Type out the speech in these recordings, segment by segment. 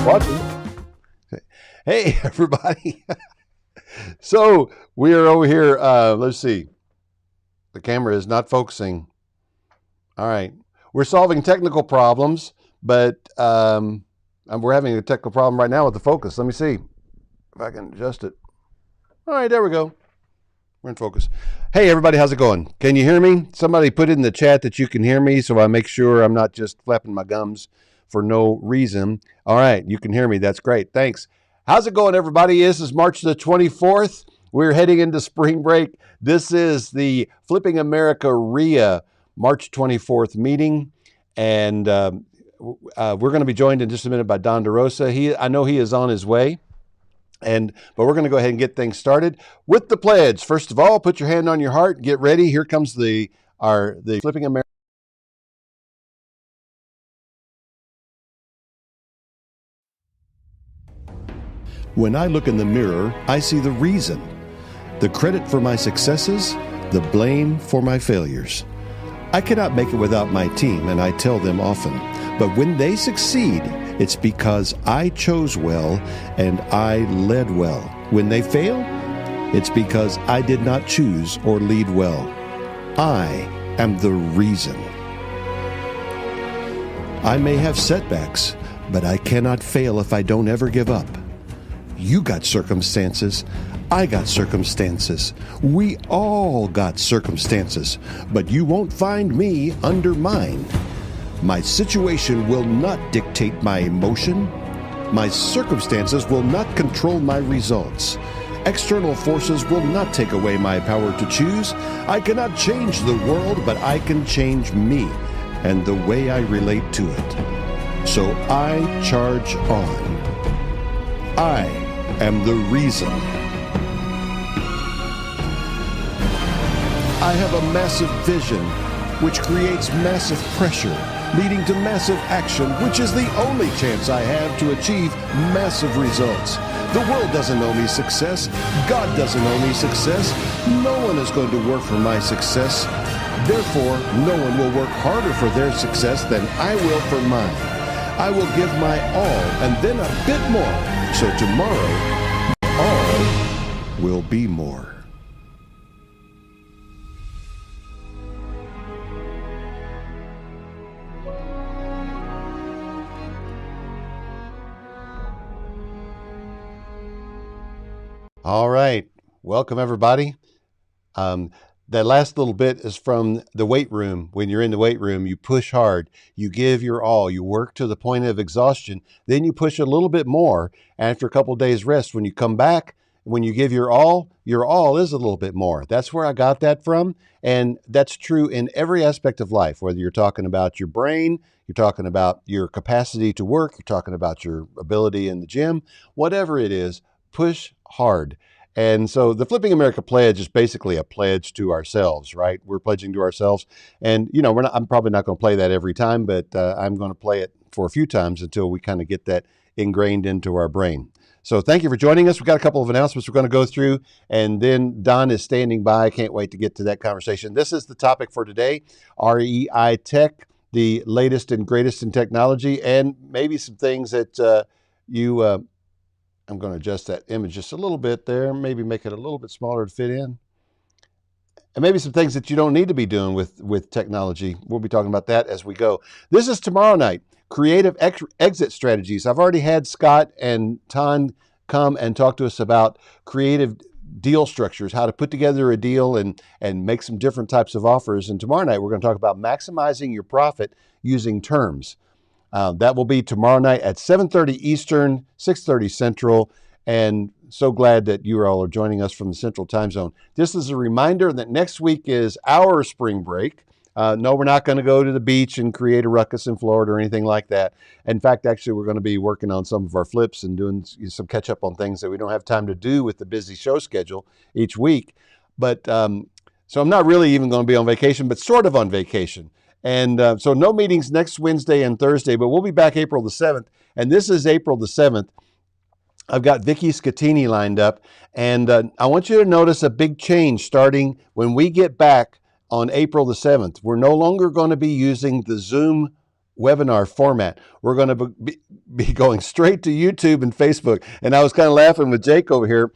Watching. Hey, everybody. So we are over here. Let's see. The camera is not focusing. All right. We're solving technical problems, but we're having a technical problem right now with the focus. Let me see if I can adjust it. All right, there we go. We're in focus. Hey, everybody, how's it going? Can you hear me? Somebody put in the chat that you can hear me, so I make sure I'm not just flapping my gums for no reason. All right, you can hear me. That's great. Thanks. How's it going, everybody? This is March the 24th. We're heading into spring break. This is the Flipping America RIA March 24th meeting, and we're going to be joined in just a minute by Don Derosa. I know he is on his way. But we're going to go ahead and get things started with the pledge. First of all, put your hand on your heart. Get ready. Here comes the Flipping America. When I look in the mirror, I see the reason, the credit for my successes, the blame for my failures. I cannot make it without my team, and I tell them often. But when they succeed, it's because I chose well and I led well. When they fail, it's because I did not choose or lead well. I am the reason. I may have setbacks, but I cannot fail if I don't ever give up. You got circumstances. I got circumstances. We all got circumstances, but you won't find me undermined. My situation will not dictate my emotion. My circumstances will not control my results. External forces will not take away my power to choose. I cannot change the world, but I can change me and the way I relate to it. So I charge on. I am the reason. I have a massive vision, which creates massive pressure, leading to massive action, which is the only chance I have to achieve massive results. The world doesn't owe me success. God doesn't owe me success. No one is going to work for my success. Therefore, no one will work harder for their success than I will for mine. I will give my all and then a bit more. So tomorrow, all will be more. All right. Welcome, everybody. That last little bit is from the weight room. When you're in the weight room, you push hard, you give your all, you work to the point of exhaustion, then you push a little bit more. After a couple of days rest, when you come back, when you give your all is a little bit more. That's where I got that from. And that's true in every aspect of life, whether you're talking about your brain, you're talking about your capacity to work, you're talking about your ability in the gym, whatever it is, push hard. And so the Flipping America pledge is basically a pledge to ourselves, right? We're pledging to ourselves. And, I'm probably not going to play that every time, but I'm going to play it for a few times until we kind of get that ingrained into our brain. So thank you for joining us. We've got a couple of announcements we're going to go through, and then Don is standing by. I can't wait to get to that conversation. This is the topic for today, REI Tech, the latest and greatest in technology, and maybe some things that I'm going to adjust that image just a little bit there, maybe make it a little bit smaller to fit in. And maybe some things that you don't need to be doing with technology. We'll be talking about that as we go. This is tomorrow night, Creative Exit Strategies. I've already had Scott and Ton come and talk to us about creative deal structures, how to put together a deal and make some different types of offers. And tomorrow night, we're going to talk about maximizing your profit using terms. That will be tomorrow night at 7:30 Eastern, 6:30 Central, and so glad that you all are joining us from the Central Time Zone. This is a reminder that next week is our spring break. No, we're not going to go to the beach and create a ruckus in Florida or anything like that. In fact, actually, we're going to be working on some of our flips and doing some catch up on things that we don't have time to do with the busy show schedule each week. But so I'm not really even going to be on vacation, but sort of on vacation. And so no meetings next Wednesday and Thursday, but we'll be back April the 7th. And this is April the 7th. I've got Vicky Scatini lined up. And I want you to notice a big change starting when we get back on April the 7th. We're no longer going to be using the Zoom webinar format. We're going to be going straight to YouTube and Facebook. And I was kind of laughing with Jake over here.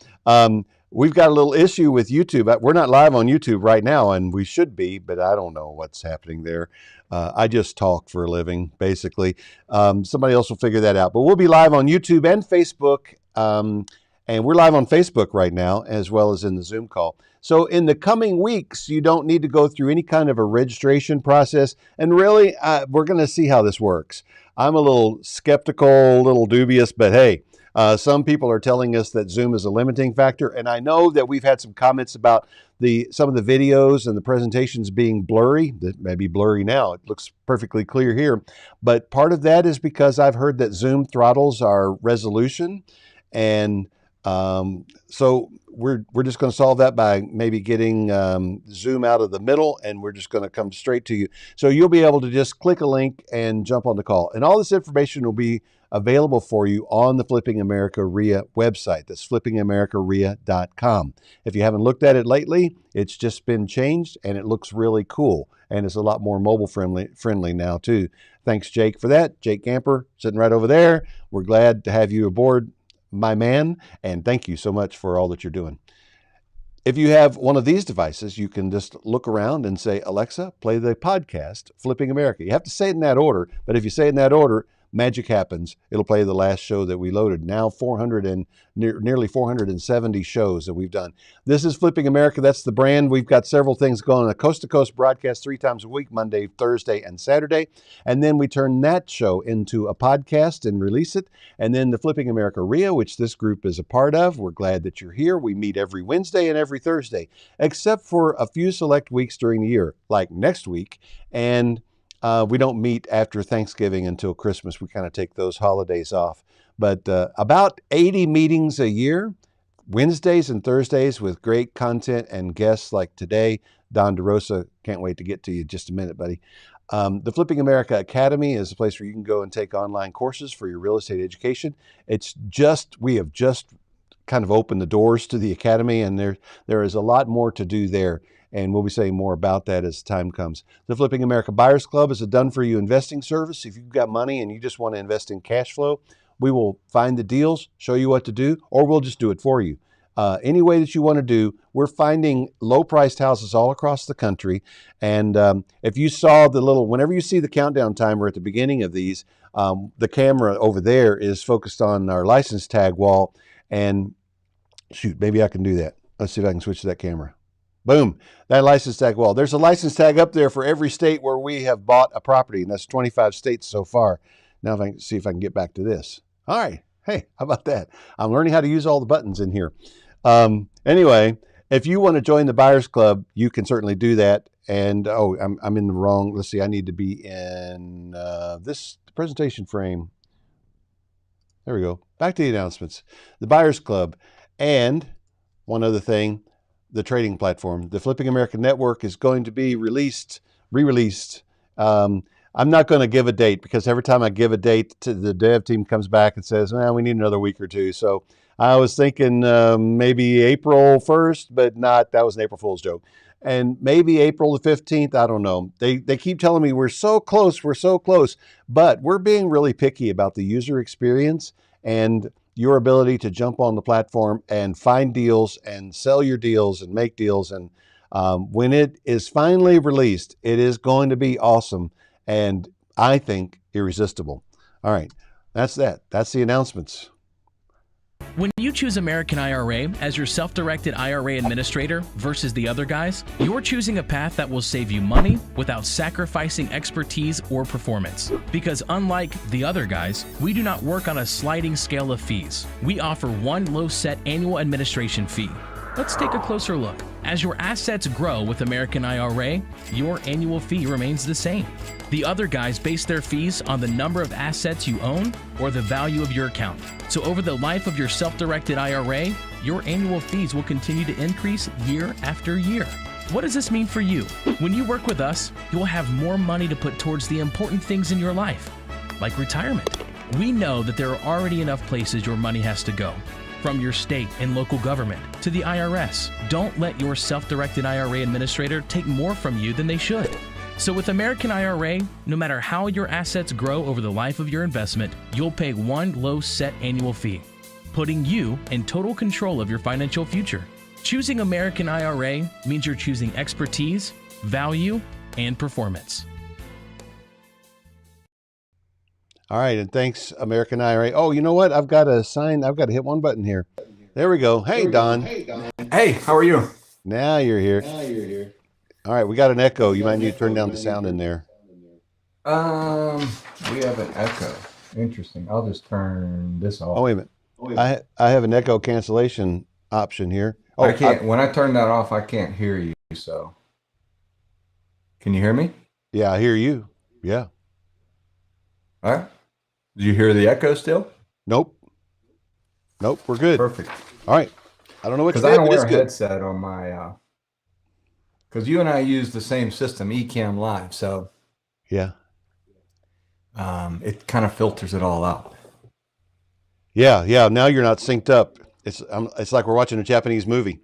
We've got a little issue with YouTube. We're not live on YouTube right now, and we should be, but I don't know what's happening there. I just talk for a living, basically. Somebody else will figure that out. But we'll be live on YouTube and Facebook. And we're live on Facebook right now, as well as in the Zoom call. So in the coming weeks, you don't need to go through any kind of a registration process. And really, we're going to see how this works. I'm a little skeptical, a little dubious, but hey, some people are telling us that Zoom is a limiting factor. And I know that we've had some comments about some of the videos and the presentations being blurry. That may be blurry now. It looks perfectly clear here. But part of that is because I've heard that Zoom throttles our resolution. And so we're just going to solve that by maybe getting Zoom out of the middle, and we're just going to come straight to you. So you'll be able to just click a link and jump on the call. And all this information will be available for you on the Flipping America RIA website. That's flippingamericaria.com. If you haven't looked at it lately, it's just been changed, and it looks really cool. And it's a lot more mobile friendly now, too. Thanks, Jake, for that. Jake Gamper, sitting right over there. We're glad to have you aboard, my man, and thank you so much for all that you're doing. If you have one of these devices, you can just look around and say, Alexa, play the podcast, Flipping America. You have to say it in that order, but if you say it in that order, magic happens. It'll play the last show that we loaded. Now nearly 470 shows that we've done. This is Flipping America. That's the brand. We've got several things going on. A coast-to-coast broadcast 3 times a week, Monday, Thursday, and Saturday. And then we turn that show into a podcast and release it. And then the Flipping America RIA, which this group is a part of. We're glad that you're here. We meet every Wednesday and every Thursday, except for a few select weeks during the year, like next week. And we don't meet after Thanksgiving until Christmas. We kind of take those holidays off. But about 80 meetings a year, Wednesdays and Thursdays with great content and guests like today. Don Derosa, can't wait to get to you in just a minute, buddy. The Flipping America Academy is a place where you can go and take online courses for your real estate education. We have just kind of opened the doors to the Academy, and there is a lot more to do there. And we'll be saying more about that as time comes. The Flipping America Buyers Club is a done-for-you investing service. If you've got money and you just want to invest in cash flow, we will find the deals, show you what to do, or we'll just do it for you. Any way that you want to do, we're finding low-priced houses all across the country. And if you saw whenever you see the countdown timer at the beginning of these, the camera over there is focused on our license tag wall. And shoot, maybe I can do that. Let's see if I can switch to that camera. Boom, that license tag wall. There's a license tag up there for every state where we have bought a property, and that's 25 states so far. Now if I can see if I can get back to this. All right, hey, how about that? I'm learning how to use all the buttons in here. Anyway, if you want to join the Buyers Club, you can certainly do that. And I'm in the wrong. Let's see, I need to be in this presentation frame. There we go. Back to the announcements. The Buyers Club, and one other thing. The trading platform. The Flipping America Network is going to be re-released. I'm not going to give a date because every time I give a date, the dev team comes back and says, well, we need another week or two. So I was thinking maybe April 1st, but that was an April Fool's joke. And maybe April the 15th, I don't know. They keep telling me we're so close, but we're being really picky about the user experience and your ability to jump on the platform and find deals and sell your deals and make deals. And when it is finally released, it is going to be awesome and I think irresistible. All right, that's that. That's the announcements. When you choose American IRA as your self-directed IRA administrator versus the other guys, you're choosing a path that will save you money without sacrificing expertise or performance. Because unlike the other guys, we do not work on a sliding scale of fees. We offer one low-set annual administration fee. Let's take a closer look. As your assets grow with American IRA, your annual fee remains the same. The other guys base their fees on the number of assets you own or the value of your account. So over the life of your self-directed IRA, your annual fees will continue to increase year after year. What does this mean for you? When you work with us, you'll have more money to put towards the important things in your life, like retirement. We know that there are already enough places your money has to go, from your state and local government to the IRS. Don't let your self-directed IRA administrator take more from you than they should. So with American IRA, no matter how your assets grow over the life of your investment, you'll pay one low set annual fee, putting you in total control of your financial future. Choosing American IRA means you're choosing expertise, value, and performance. All right, and thanks, American IRA. Oh, you know what? I've got to hit one button here. There we go. Hey, Don. Hey, how are you? Now you're here. All right, we got an echo. You might need to turn down the sound in there. Um, we have an echo. Interesting. I'll just turn this Oh, off. wait a minute. I have an echo cancellation option here. Oh, I can't. When I turn that off, I can't hear you. So, can you hear me? Yeah, I hear you. Yeah. All right. Do you hear the echo still? Nope. We're good. Perfect. All right. I don't know what you Because I did, don't but it's wear a good. headset on my. Because you and I use the same system, Ecamm Live, so Yeah. it kind of filters it all out. Yeah. Now you're not synced up. It's like we're watching a Japanese movie,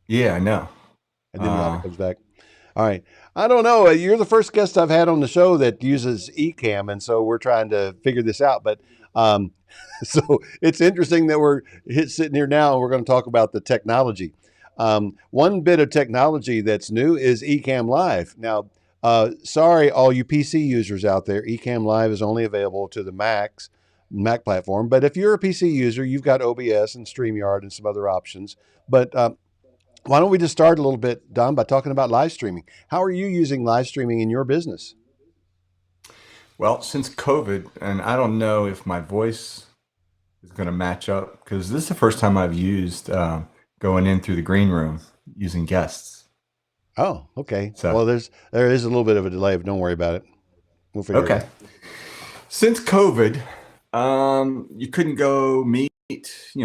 Yeah, I know. and then the audio comes back. All right. I don't know. You're the first guest I've had on the show that uses Ecamm, and so we're trying to figure this out. But so it's interesting that we're sitting here now, and we're going to talk about the technology. One bit of technology that's new is Ecamm Live. Now, sorry, all you PC users out there, Ecamm Live is only available to the Mac platform. But if you're a PC user, you've got OBS and StreamYard and some other options. But why don't we just start a little bit, Don, by talking about live streaming? How are you using live streaming in your business? Well, since COVID, and I don't know if my voice is going to match up because this is the first time I've used going in through the green room using guests. Oh, okay. So Well, there is a little bit of a delay, but don't worry about it. We'll figure it out. okay. Since COVID, you couldn't go meet.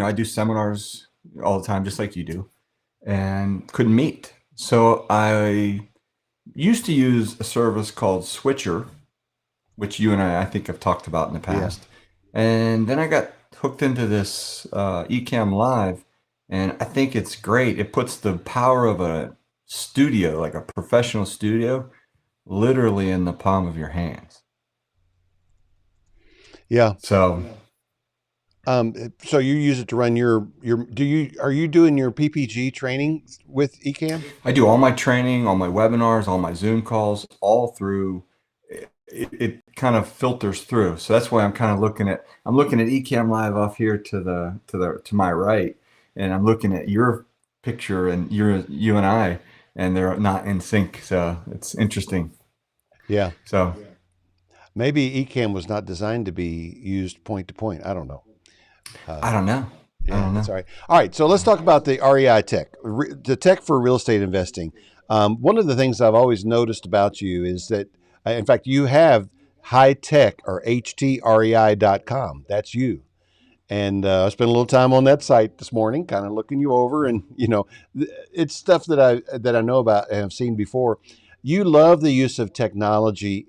I do seminars all the time, just like you do, and couldn't meet. So I used to use a service called Switcher, which you and I think have talked about in the past. And then I got hooked into this Ecamm Live, and I think it's great. It puts the power of a studio, like a professional studio, literally in the palm of your hands. Yeah. So So you use it to run are you doing your PPG training with Ecamm? I do all my training, all my webinars, all my Zoom calls, all through. It kind of filters through. So that's why I'm looking at Ecamm Live off here to my right, and I'm looking at your picture and you and I, and they're not in sync. So it's interesting. Yeah. So Maybe Ecamm was not designed to be used point to point. I don't know. I don't know. That's all right. All right. So let's talk about the REI tech, the tech for real estate investing. One of the things I've always noticed about you is that, in fact, you have high tech or HTREI.com. That's you. And I spent a little time on that site this morning, kind of looking you over, and it's stuff that I know about and have seen before. You love the use of technology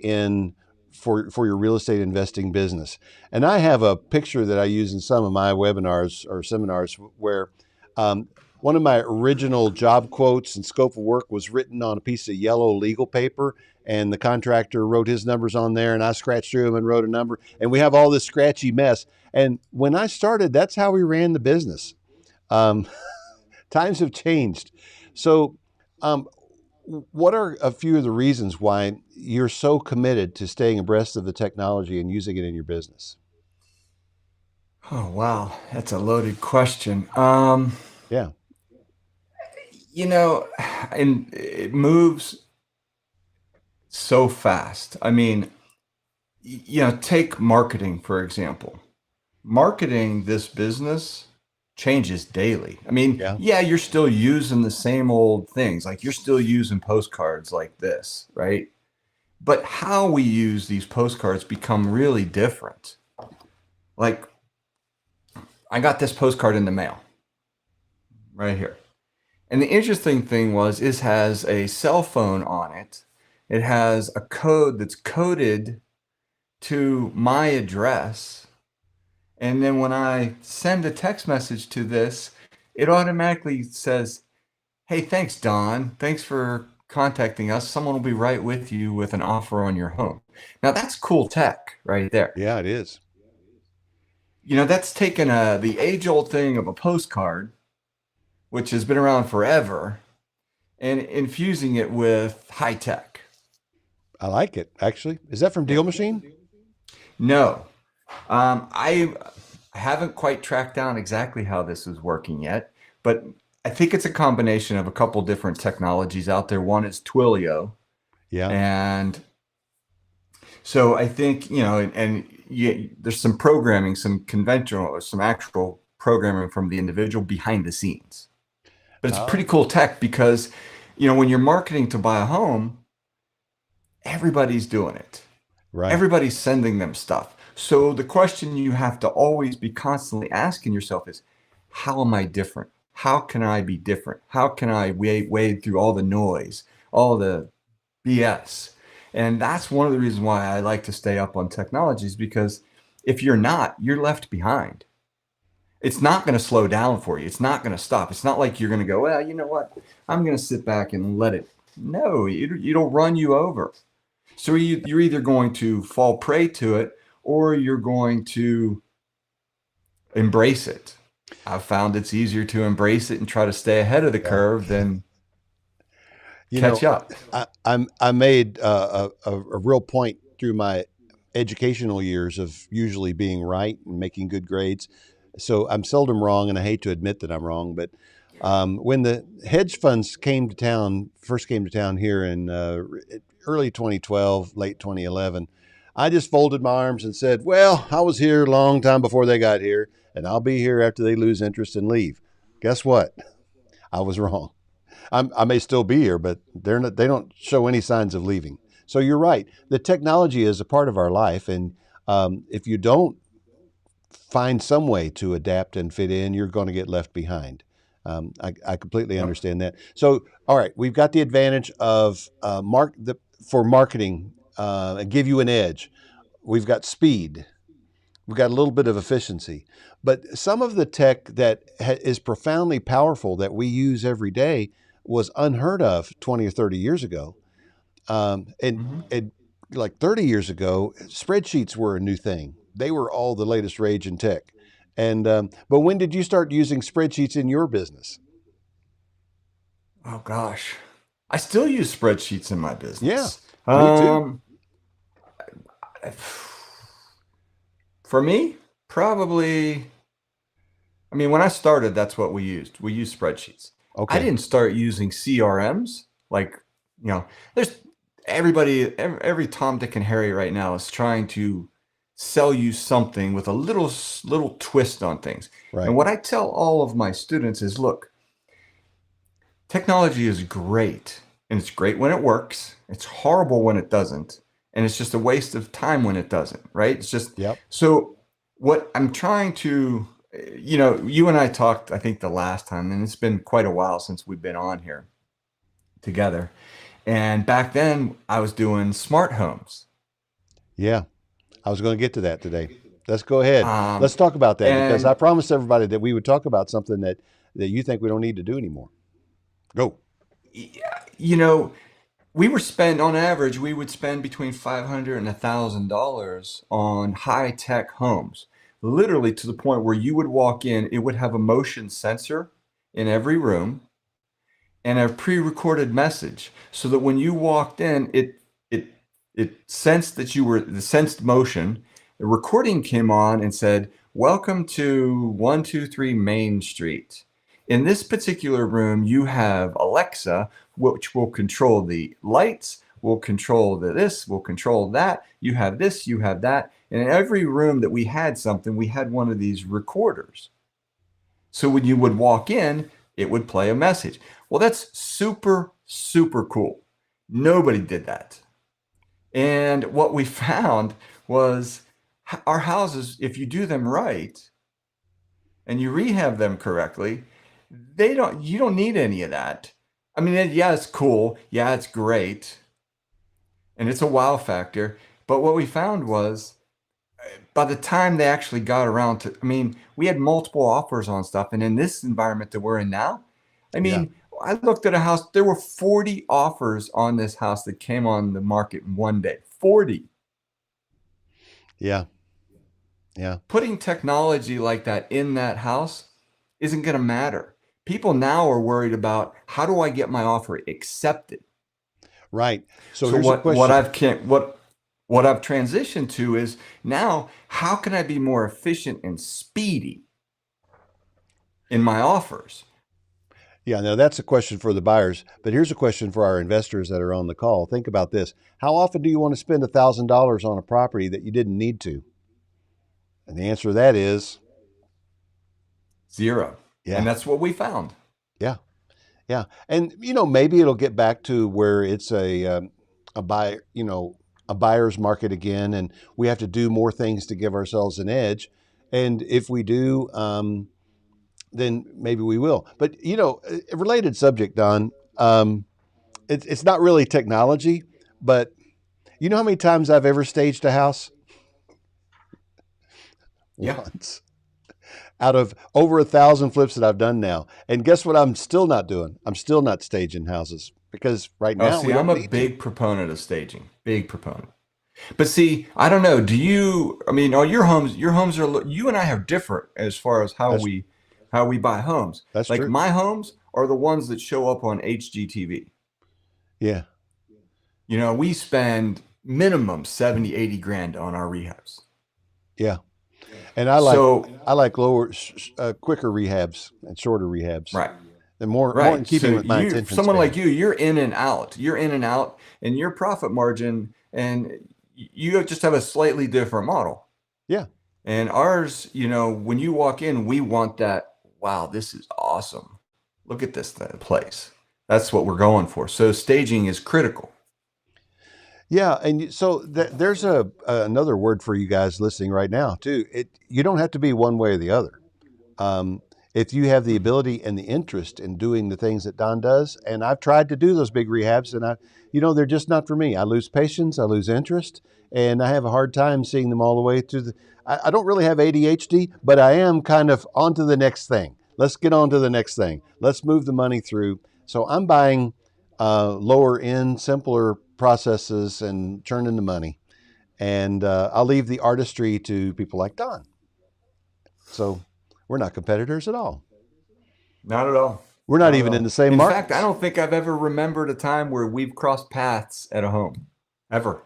for your real estate investing business, and I have a picture that I use in some of my webinars or seminars where one of my original job quotes and scope of work was written on a piece of yellow legal paper, and the contractor wrote his numbers on there, and I scratched through them and wrote a number, and we have all this scratchy mess. And when I started, that's how we ran the business. Times have changed. So, what are a few of the reasons why you're so committed to staying abreast of the technology and using it in your business? Oh wow, that's a loaded question. Yeah. And it moves so fast. I mean, take marketing, for example. Marketing this business changes daily. I mean, Yeah. yeah, you're still using the same old things. Like you're still using postcards like this, right? But how we use these postcards become really different. Like I got this postcard in the mail right here. And the interesting thing is has a cell phone on it. It has a code that's coded to my address. And then when I send a text message to this, it automatically says, "Hey, thanks, Don. Thanks for contacting us, someone will be right with you with an offer on your home. Now that's cool tech right there. Yeah, it is. That's taken the age-old thing of a postcard, which has been around forever, and infusing it with high tech. I like it, actually. Is that from Yeah. Deal Machine? No, I haven't quite tracked down exactly how this is working yet, but I think it's a combination of a couple different technologies out there. One is Twilio, Yeah. and so I think, there's some programming, some conventional or some actual programming from the individual behind the scenes. But it's pretty Oh, cool tech because, when you're marketing to buy a home, everybody's doing it. right. Everybody's sending them stuff. So the question you have to always be constantly asking yourself is, how am I different? How can I be different? How can I wade through all the noise, all the BS? And that's one of the reasons why I like to stay up on technologies, because if you're not, you're left behind. It's not going to slow down for you. It's not going to stop. It's not like you're going to go, well, you know what? I'm going to sit back and let it. No, it'll run you over. So you're either going to fall prey to it, or you're going to embrace it. I've found it's easier to embrace it and try to stay ahead of the Yeah. curve than You catch know, up. I made a real point through my educational years of usually being right and making good grades. So I'm seldom wrong, and I hate to admit that I'm wrong. But when the hedge funds first came to town here in early 2012, late 2011, I just folded my arms and said, "Well, I was here a long time before they got here, and I'll be here after they lose interest and leave." Guess what? I was wrong. I may still be here, but they don't show any signs of leaving. So you're right. The technology is a part of our life, and if you don't find some way to adapt and fit in, you're going to get left behind. I completely Yep. understand that. So, all right, we've got the advantage of for marketing and give you an edge. We've got speed. We've got a little bit of efficiency, but some of the tech that is profoundly powerful that we use every day was unheard of 20 or 30 years ago. Mhm. And like 30 years ago, spreadsheets were a new thing. They were all the latest rage in tech. And but when did you start using spreadsheets in your business? Oh gosh, I still use spreadsheets in my Yeah, business. me too. For me, probably. I mean, when I started, that's what we used. We used spreadsheets. I Okay, didn't start using CRMs. Like, there's every Tom, Dick, and Harry right now is trying to sell you something with a little twist on things. And right. what I tell all of my students is, look, technology is great, and it's great when it works. It's horrible when it doesn't, and it's just a waste of time when it doesn't, right? It's just Yep. so what I'm trying to, you and I talked, I think the last time, and it's been quite a while since we've been on here together. And back then, I was doing smart homes. Yeah, I was going to get to that today. Let's go ahead. Um, Let's talk about that because I and promised everybody that we would talk about something that you think we don't need to do anymore. Go. yeah, you know, we were spend on average, we would spend between $500 and $1,000 on high tech homes, literally to the point where you would walk in, it would have a motion sensor in every room and a pre-recorded message, so that when you walked in, it sensed that you were the sensed motion. The recording came on and said, "Welcome to 123 Main Street. In this particular room, you have Alexa, which will control the lights, will control this, will control that. You have this, you have that." And in every room that we had something, we had one of these recorders. So when you would walk in, it would play a message. Well, that's super, super cool. Nobody did that. And what we found was our houses, if you do them right and you rehab them correctly, you don't need any of that. I mean, yeah, it's cool. Yeah, it's great. And it's a wow factor. But what we found was by the time they actually got around to, I mean, we had multiple offers on stuff. And in this environment that we're in now, I Yeah. mean, I looked at a house. There were 40 offers on this house that came on the market in one day. 40. Yeah. Yeah. Putting technology like that in that house isn't going to matter. People now are worried about, how do I get my offer accepted? Right. So So here's a question. what I've transitioned to is, now, how can I be more efficient and speedy in my offers? Yeah, now that's a question for the buyers, but here's a question for our investors that are on the call. Think about this. How often do you want to spend $1,000 on a property that you didn't need to? And the answer to that is, Zero. And yeah, that's what we found. yeah, yeah. And maybe it'll get back to where it's a buy, a buyer's market again, and we have to do more things to give ourselves an edge. And if we do, then maybe we will. But a related subject, Don. It's not really technology, but you know how many times I've ever staged a house? Yeah. Once. Out of over 1,000 flips that I've done now. And guess what I'm still not doing? I'm still not staging houses because right Oh, now see, we I'm don't a need to. big proponent of staging. Big proponent. But see, I don't know. I mean, are your homes are, you and I are different as far as That's how we buy homes. that's Like, true. my homes are the ones that show up on HGTV. Yeah. We spend minimum 70, 80 grand on our rehabs. Yeah. And I like So, I like lower quicker rehabs and shorter rehabs. right, And more in right. So keeping with my you, attention someone span. like you, you're in and out. You're in and out, and your profit margin, and you just have a slightly different model. Yeah. And ours, when you walk in, we want that, wow, this is awesome. Look at this place. That's what we're going for. So staging is critical. Yeah, and so there's another word for you guys listening right now too. You don't have to be one way or the other. Um, if you have the ability and the interest in doing the things that Don does, and I've tried to do those big rehabs, and they're just not for me. I lose patience, I lose interest, and I have a hard time seeing them all the way through the. I don't really have ADHD, but I am kind of on to the next thing. Let's get on to the next thing. Let's move the money through. So I'm buying lower end, simpler processes and churning the money, and I'll leave the artistry to people like Don. So we're not competitors at all. Not at all. We're not Not at even in all. the same In fact, I markets. don't think I've ever remembered a time where we've crossed paths at a home. Ever.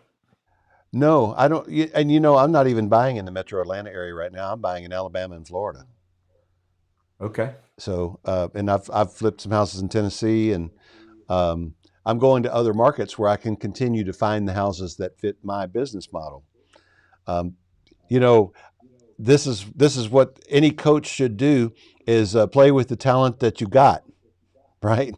No, I don't. And I'm not even buying in the metro Atlanta area right now. I'm buying in Alabama and Florida. Okay. So, and I've flipped some houses in Tennessee, and I'm going to other markets where I can continue to find the houses that fit my business model. Um, you know, this is what any coach should do is play with the talent that you got, right?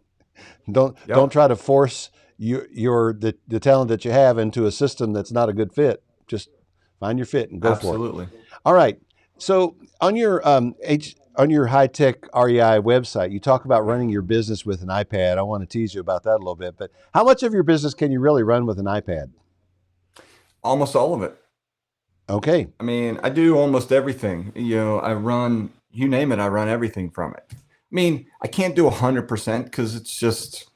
Don't Yep. try to force the talent that you have into a system that's not a good fit. Just find your fit and go for it. Absolutely. All right. So on your high tech REI website, you talk about running your business with an iPad. I want to tease you about that a little bit, but how much of your business can you really run with an iPad? Almost all of it. Okay. I mean, I do almost everything. I run, you name it, I run everything from it. I mean, I can't do 100% because it's just,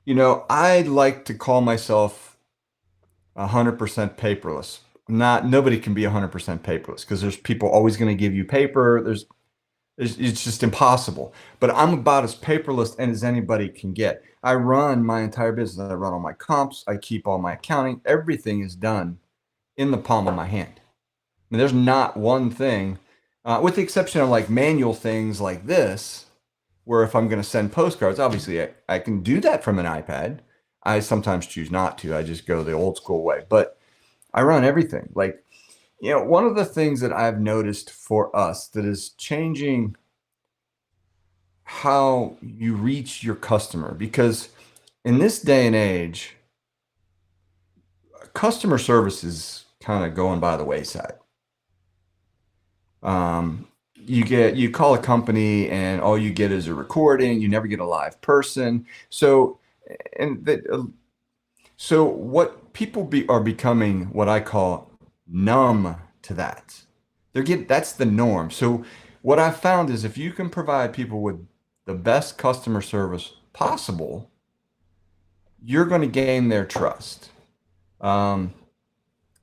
I like to call myself 100% paperless. Nobody can be 100% paperless because there's people always going to give you paper. It's just impossible. But I'm about as paperless as anybody can get. I run my entire business. I run all my comps. I keep all my accounting. Everything is done in the palm of my hand. I mean, there's not one thing, with the exception of like manual things like this, where if I'm going to send postcards, obviously I can do that from an iPad. I sometimes choose not to. I just go the old school way. But I run everything. Like, one of the things that I've noticed for us that is changing how you reach your customer, because in this day and age, customer service is kind of going by the wayside. You call a company and all you get is a recording. You never get a live person. So, and that, so what people are becoming, what I call numb to that. That's the norm. So what I found is if you can provide people with the best customer service possible, you're going to gain their trust. And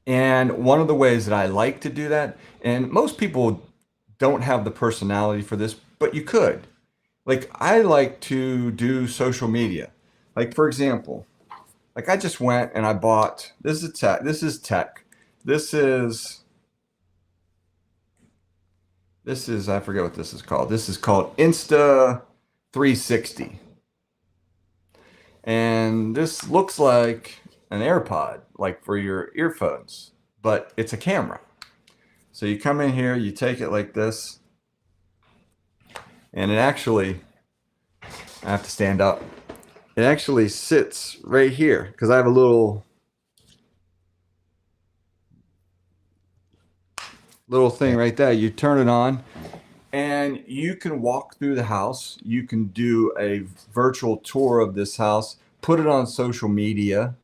one of the ways that I like to do that, and most people don't have the personality for this, but you could. Like, I like to do social media. Like, for example, like I just went and I bought, this is tech. This is tech. This is, I forget what this is called. This is called Insta 360. And this looks like an AirPod, like for your earphones, but it's a camera. So you come in here, you take it like this, and it actually, I have to stand up. It actually sits right here because I have a little thing right there. You turn it on and you can walk through the house. You can do a virtual tour of this house, put it on social media,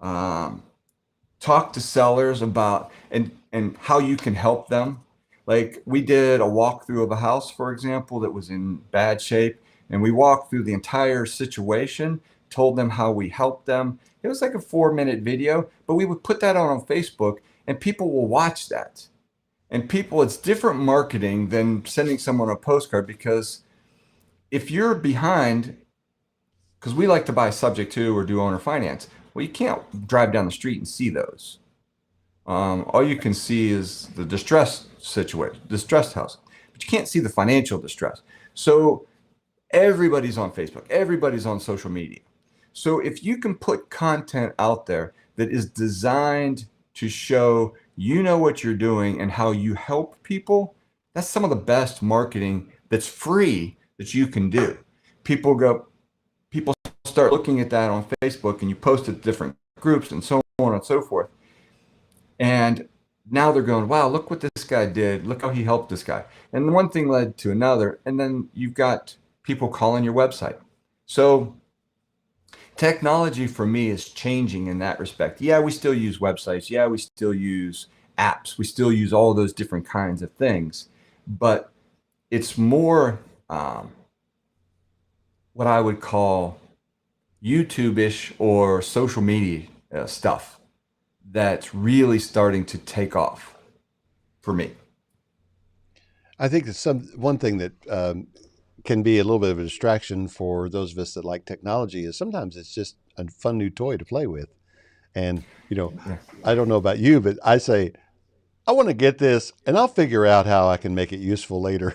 talk to sellers about and how you can help them. Like, we did a walkthrough of a house, for example, that was in bad shape, and we walked through the entire situation, told them how we helped them. It was like a 4-minute video, but we would put that on Facebook, and people will watch that. And people, it's different marketing than sending someone a postcard, because if you're behind, because we like to buy subject to or do owner finance, well, you can't drive down the street and see those. All you can see is the distressed situation, distressed house, but you can't see the financial distress. So everybody's on Facebook, everybody's on social media. So if you can put content out there that is designed to show you know what you're doing and how you help people, that's some of the best marketing that's free that you can do. People start looking at that on Facebook, and you post it to different groups and so on and so forth. And now they're going, wow, look what this guy did. Look how he helped this guy. And one thing led to another. And then you've got people calling your website. So technology for me is changing in that respect. Yeah, we still use websites. Yeah, we still use apps. We still use all those different kinds of things. But it's more what I would call YouTube-ish or social media stuff that's really starting to take off for me. I think that one thing that can be a little bit of a distraction for those of us that like technology is sometimes it's just a fun new toy to play with. And, I don't know about you, but I say, I want to get this and I'll figure out how I can make it useful later.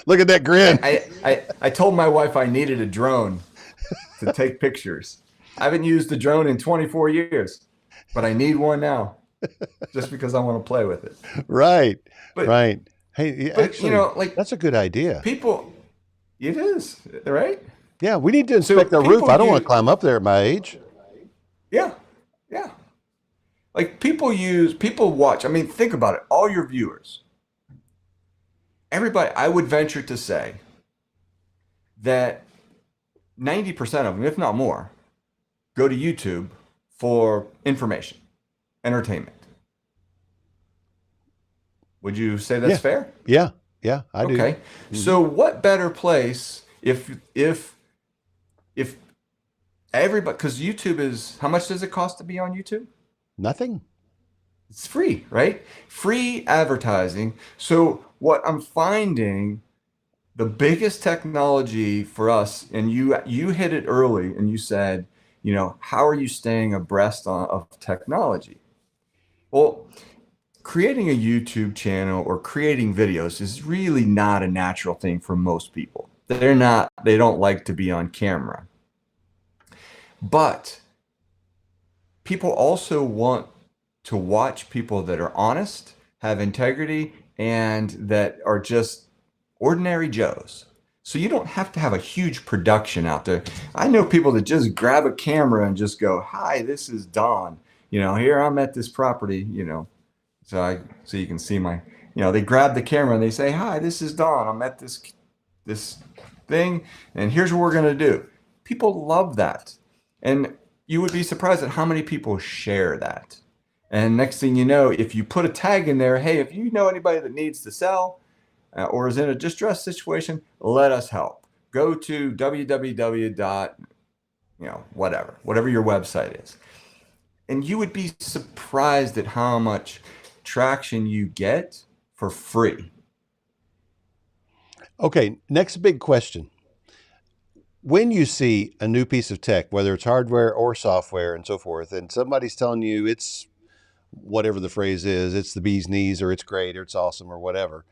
Look at that grin. I told my wife I needed a drone to take pictures. I haven't used a drone in 24 years, but I need one now just because I want to play with it. Right. Right. Hey, but, actually, like, that's a good idea. It is, right? Yeah, we need to inspect the roof. I don't want to climb up there at my age. Yeah. Yeah. Like, people watch. I mean, think about it. All your viewers, everybody, I would venture to say that 90% of them, if not more, go to YouTube for information, entertainment. Would you say that's fair? Yeah, I do. Okay. Mm-hmm. So what better place if everybody, because YouTube is, how much does it cost to be on YouTube? Nothing. It's free, right? Free advertising. So what I'm finding, the biggest technology for us, and you hit it early, and you said, how are you staying abreast of technology? Well, creating a YouTube channel or creating videos is really not a natural thing for most people. They don't like to be on camera. But people also want to watch people that are honest, have integrity, and that are just ordinary Joes. So you don't have to have a huge production out there. I know people that just grab a camera and just go, hi, this is Don. Here I'm at this property, so you can see my, they grab the camera and they say, hi, this is Don. I'm at this thing, and here's what we're going to do. People love that. And you would be surprised at how many people share that. And next thing you know, if you put a tag in there, hey, if you know anybody that needs to sell or is in a distressed situation, let us help. go to www dot, whatever your website is, and you would be surprised at how much traction you get for free. Okay, next big question. When you see a new piece of tech, whether it's hardware or software and so forth, and somebody's telling you it's whatever the phrase is, it's the bee's knees or it's great or it's awesome or whatever,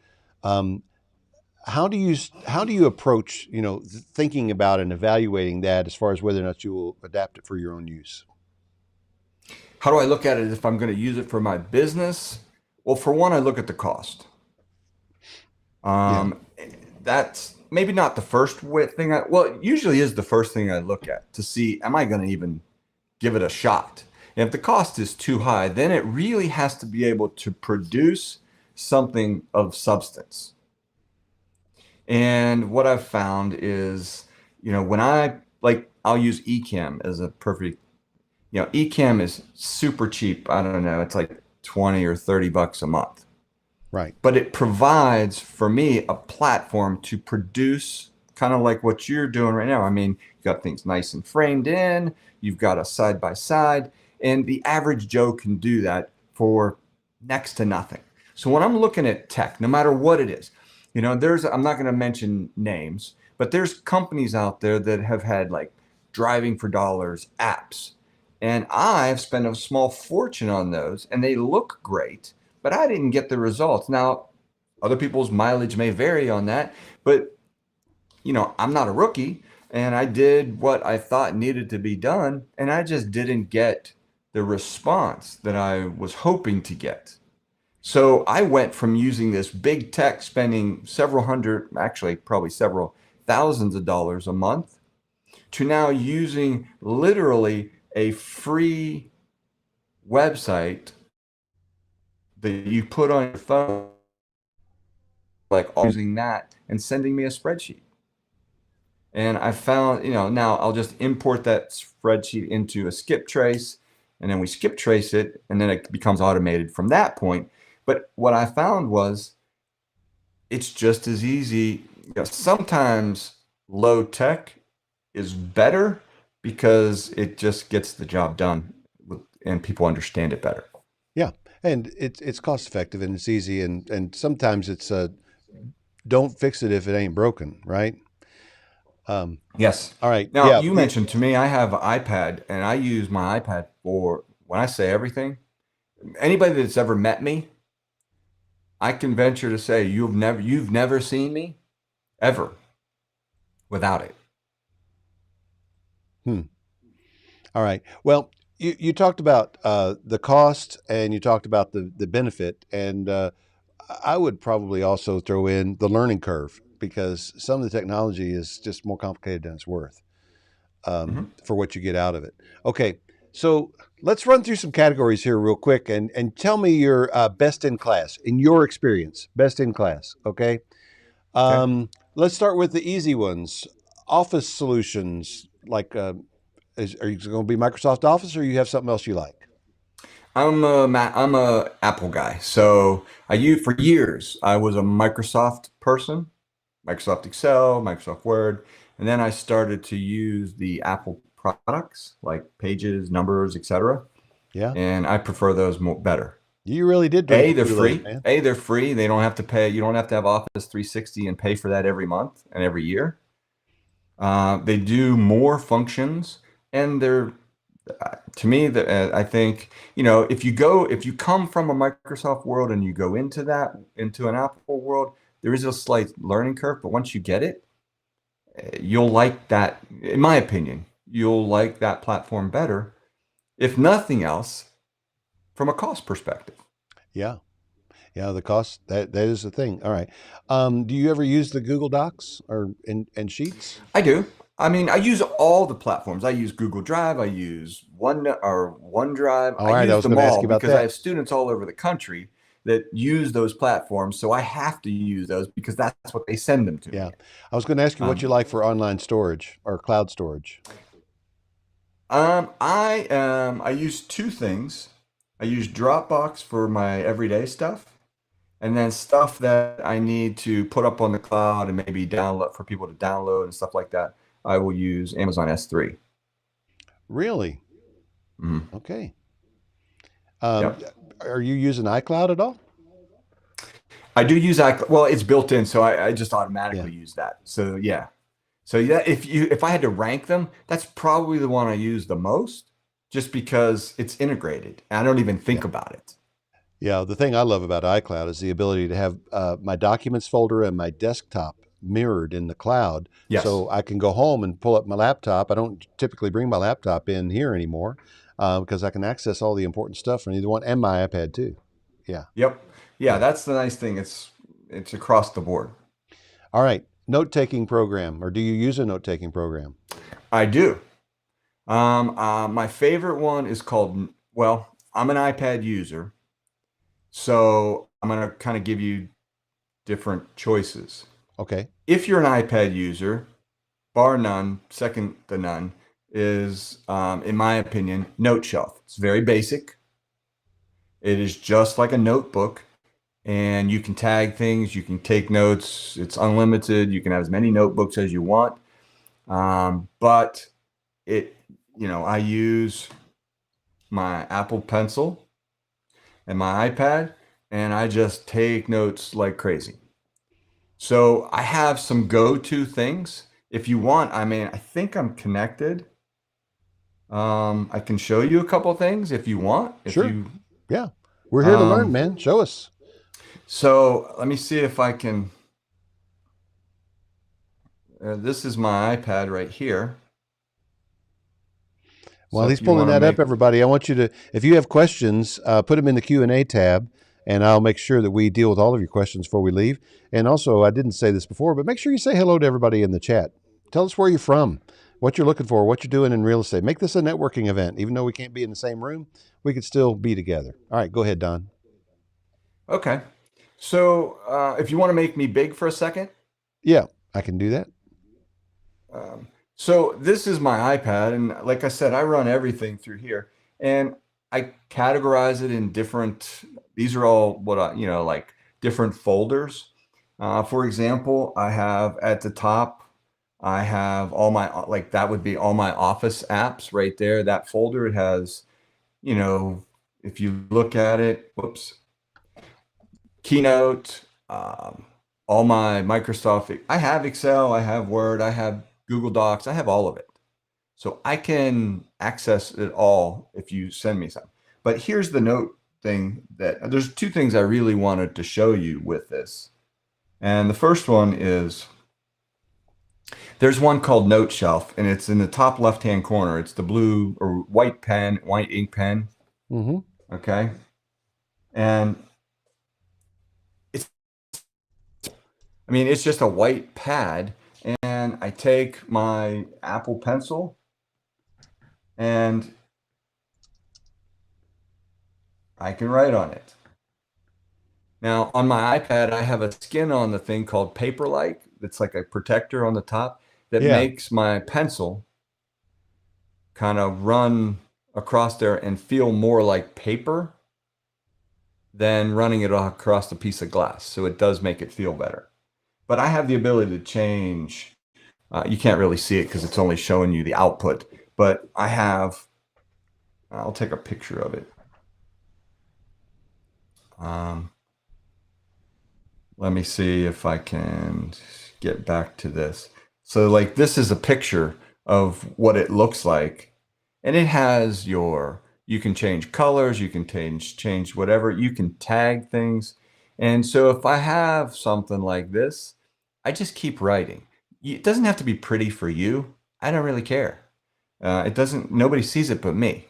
um, how do you approach thinking about and evaluating that as far as whether or not you will adapt it for your own use? How do I look at it if I'm going to use it for my business? Well, for one, I look at the cost. Yeah. Um, that's maybe not the first thing well, it usually is the first thing I look at to see, am I going to even give it a shot? And if the cost is too high, then it really has to be able to produce something of substance. And what I've found is, when I'll use Ecamm as a perfect, Ecamm is super cheap. I don't know, it's like 20 or 30 bucks a month. Right. But it provides for me a platform to produce kind of like what you're doing right now. I mean, you've got things nice and framed in, you've got a side by side, and the average Joe can do that for next to nothing. So when I'm looking at tech, no matter what it is, I'm not going to mention names, but there's companies out there that have had like driving for dollars apps. And I've spent a small fortune on those and they look great, but I didn't get the results. Now, other people's mileage may vary on that, but I'm not a rookie and I did what I thought needed to be done and I just didn't get the response that I was hoping to get. So I went from using this big tech, spending several hundred, actually probably several thousands of dollars a month, to now using literally a free website that you put on your phone, like using that and sending me a spreadsheet. And I found, now I'll just import that spreadsheet into a skip trace, and then we skip trace it, and then it becomes automated from that point. But what I found was it's just as easy. Sometimes low tech is better because it just gets the job done and people understand it better. Yeah, and it's cost effective and it's easy, and sometimes it's don't fix it if it ain't broken, right? Yes. All right. Now, Yeah. you mentioned to me, I have an iPad and I use my iPad for when I say everything. Anybody that's ever met me, I can venture to say you've never seen me ever without it. All right. Well, you talked about the cost and you talked about the benefit, and I would probably also throw in the learning curve because some of the technology is just more complicated than it's worth for what you get out of it. Okay, so let's run through some categories here real quick and tell me your best in class, in your experience, best in class. Okay. Okay. Let's start with the easy ones. Office solutions, like are you going to be Microsoft Office, or you have something else you like? I'm a Apple guy. So I used for years, I was a Microsoft person, Microsoft Excel, Microsoft Word, and then I started to use the Apple products like Pages, Numbers, etc. Yeah, And I prefer those better. you really did drink A, the they're Kool-Aid, free. man. A, they're free. They don't have to pay. You don't have to have Office 360 and pay for that every month and every year. They do more functions, and they're to me that I think if you come from a Microsoft world and you go into an Apple world, there is a slight learning curve, but once you get it, you'll like that. In my opinion, you'll like that platform better, if nothing else, from a cost perspective. Yeah, yeah. The cost that is the thing. All right. Do you ever use the Google Docs or and Sheets? I do. I mean, I use all the platforms. I use Google Drive. I use OneDrive. All I right, I use was going them to ask all you about because I that. have students all over the country that use those platforms. So I have to use those because that's what they send them to Yeah, me. I was going to ask you what you Um, like for online storage or cloud storage. I use two things. I use Dropbox for my everyday stuff, And then stuff that I need to put up on the cloud and maybe download for people to download and stuff like that, I will use Amazon S3. Really? Mhm. Okay. Um, Yep. are you using iCloud at all? I do use iCloud. Well, it's built in, so I just Yeah. automatically use that. So yeah. So yeah, if I had to rank them, that's probably the one I use the most, just because it's integrated. I don't even Yeah. think about it. Yeah. The thing I love about iCloud is the ability to have my documents folder and my desktop mirrored in the cloud. Yes. So I can go home and pull up my laptop. I don't typically bring my laptop in here anymore because I can access all the important stuff from either one and my iPad too. Yeah. Yep. Yeah, Yeah. that's the nice thing. It's across the board. All right. Note taking program, or do you use a note taking program? I do. My favorite one is called, well, I'm an iPad user, so I'm gonna kind of give you different choices. Okay. If you're an iPad user, bar none, second to none, is, in my opinion, Note Shelf. It's very basic. It is just like a notebook, and you can tag things, you can take notes. It's unlimited. You can have as many notebooks as you want. But it, I use my Apple Pencil and my iPad, and I just take notes like crazy. So I have some go-to things. If you want, I mean, I think I'm connected. I can show you a couple things if you want. If Sure. you, Yeah. We're here to learn, um, man. Show us. so let me see if I can. This is my iPad right here. So While he's if you pulling want to that up, make, everybody, I want you to, if you have questions, put them in the Q&A tab, and I'll make sure that we deal with all of your questions before we leave. And also, I didn't say this before, but make sure you say hello to everybody in the chat. Tell us where you're from, what you're looking for, what you're doing in real estate. Make this a networking event. Even though we can't be in the same room, we could still be together. All right, go ahead, Don. okay. So if you want to make me big for a second, Yeah, I can do that. so this is my iPad, and like I said, I run everything through here, and I categorize it in different. These are all what like different folders. For example, I have at the top, I have all my like that would be all my Office apps right there. That folder, it has, you know, if you look at it, whoops, Keynote, all my Microsoft. I have Excel, I have Word, I have Google Docs, I have all of it. So I can access it all if you send me some. But here's the note thing that there's two things I really wanted to show you with this. And the first one is there's one called Note Shelf, and it's in the top left-hand corner. It's the blue or white pen, white ink pen. Mm-hmm. Okay. And it's, I mean, it's just a white pad. And I take my Apple Pencil and I can write on it. Now, on my iPad, I have a skin on the thing called Paper-Like. It's like a protector on the top that Yeah. makes my pencil kind of run across there and feel more like paper than running it across a piece of glass. So it does make it feel better. But I have the ability to change. You can't really see it because it's only showing you the output. But I have, I'll take a picture of it. Let me see if I can get back to this. So like this is a picture of what it looks like. And it has you can change colors, you can change whatever, you can tag things. And so if I have something like this, I just keep writing. It doesn't have to be pretty for you. I don't really care. It doesn't, nobody sees it but me.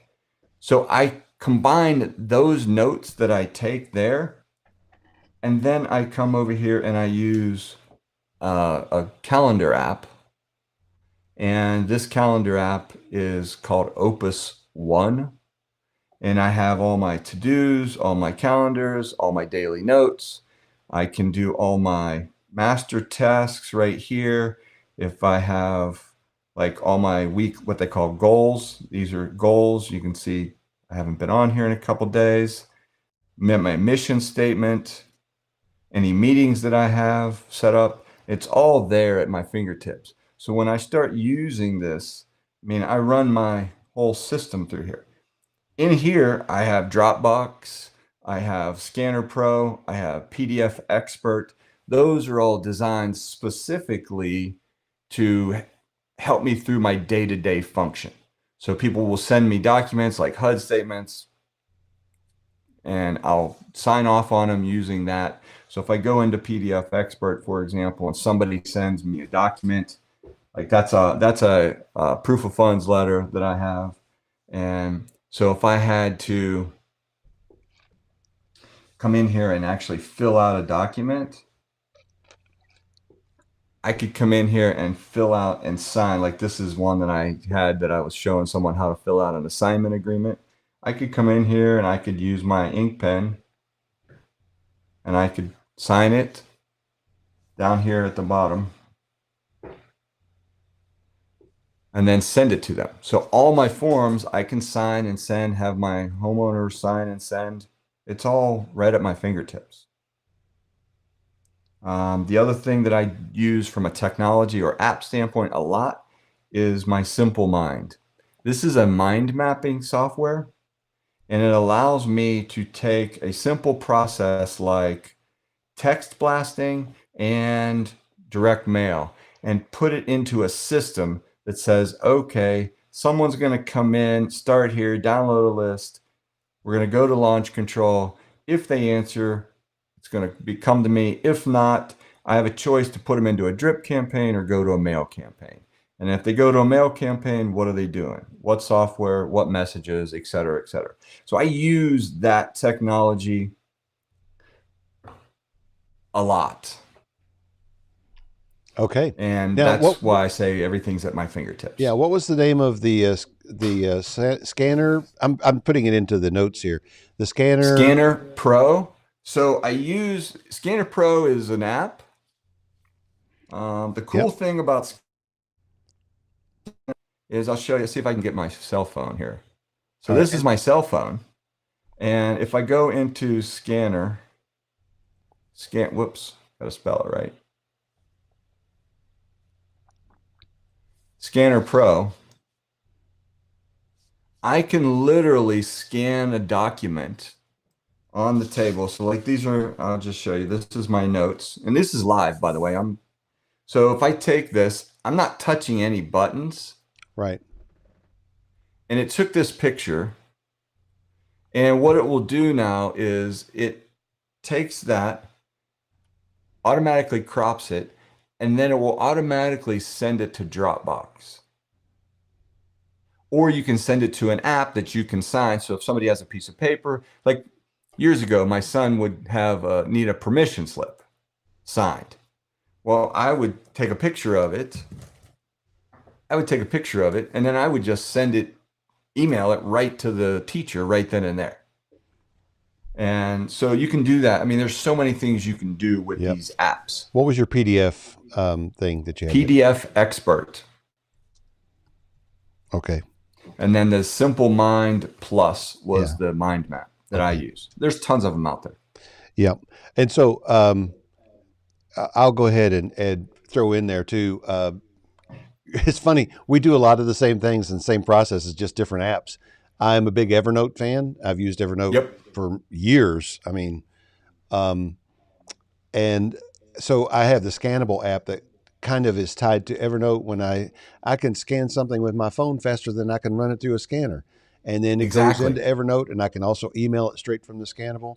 So I combine those notes that I take there, and then I come over here and I use a calendar app. And this calendar app is called Opus One. And I have all my to-dos, all my calendars, all my daily notes. I can do all my master tasks right here. If I have like all my week, what they call goals, these are goals. You can see I haven't been on here in a couple days. My mission statement. any meetings that I have set up. It's all there at my fingertips. So when I start using this, I mean, I run my whole system through here. In here, I have Dropbox, I have Scanner Pro, I have PDF Expert. Those are all designed specifically to help me through my day-to-day function. So people will send me documents like HUD statements, and I'll sign off on them using that. So if I go into PDF Expert, for example, and somebody sends me a document, like that's a proof of funds letter that I have. And so if I had to come in here and actually fill out a document, I could come in here and fill out and sign. Like this is one that I had that I was showing someone how to fill out an assignment agreement. I could come in here and I could use my ink pen and I could sign it down here at the bottom and then send it to them. So all my forms I can sign and send, have my homeowner sign and send. It's all right at my fingertips. The other thing that I use from a technology or app standpoint a lot is my Simple Mind. This is a mind mapping software, and it allows me to take a simple process like text blasting and direct mail and put it into a system that says, okay, someone's going to come in, start here, download a list. We're going to go to launch control. If they answer, it's going to come to me. If not, I have a choice to put them into a drip campaign or go to a mail campaign. And if they go to a mail campaign, what are they doing? What software, what messages, et cetera, et cetera. So I use that technology a lot. Okay. And Now, that's why I say everything's at my fingertips. Yeah. What was the name of the scanner? I'm putting it into the notes here. The scanner. Scanner Pro. So I use Scanner Pro is an app. The cool thing about is I'll show you. See if I can get my cell phone here. So this is my cell phone, and if I go into Scanner, whoops, gotta spell it right. Scanner Pro, I can literally scan a document on the table. So like these are, I'll just show you. This is my notes, and this is live, by the way. So if I take this, I'm not touching any buttons. Right. And it took this picture, and what it will do now is it takes that, automatically crops it, and then it will automatically send it to Dropbox. Or you can send it to an app that you can sign. So if somebody has a piece of paper, like years ago, my son would have need a permission slip signed. Well, I would take a picture of it. And then I would just send it, email it right to the teacher right then and there. And so you can do that. I mean, there's so many things you can do with these apps. What was your PDF thing that you had? PDF Expert. Okay. And then the Simple Mind Plus was the mind map that I use. There's tons of them out there. Yeah. And so I'll go ahead and throw in there too. It's funny. We do a lot of the same things and same processes, just different apps. I'm a big Evernote fan. I've used Evernote for years. I mean, and so I have the scannable app that kind of is tied to Evernote. When I can scan something with my phone faster than I can run it through a scanner. And then it goes into Evernote, and I can also email it straight from the scannable.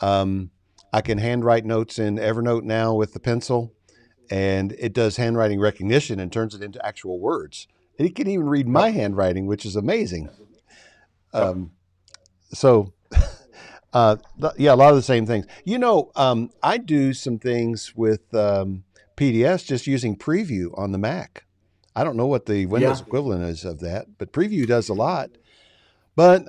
I can handwrite notes in Evernote now with the pencil, and it does handwriting recognition and turns it into actual words. And it can even read my handwriting, which is amazing. So, yeah, a lot of the same things. You know, I do some things with PDS just using Preview on the Mac. I don't know what the Windows equivalent is of that, but Preview does a lot. But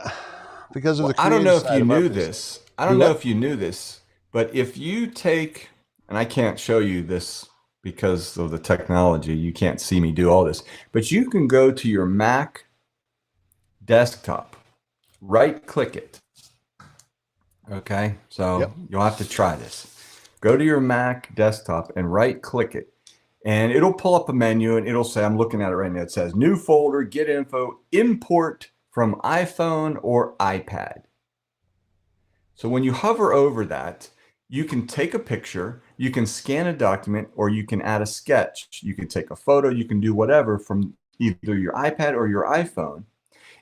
because of the I don't know if creative you side of our knew business- this. I don't know if you knew this, but if you take, and I can't show you this because of the technology, you can't see me do all this, but you can go to your Mac desktop, right click it. Okay, so you'll have to try this. Go to your Mac desktop and right click it. And it'll pull up a menu and it'll say, I'm looking at it right now. It says new folder, get info, import from iPhone or iPad. So when you hover over that, you can take a picture, you can scan a document, or you can add a sketch. You can take a photo, you can do whatever from either your iPad or your iPhone,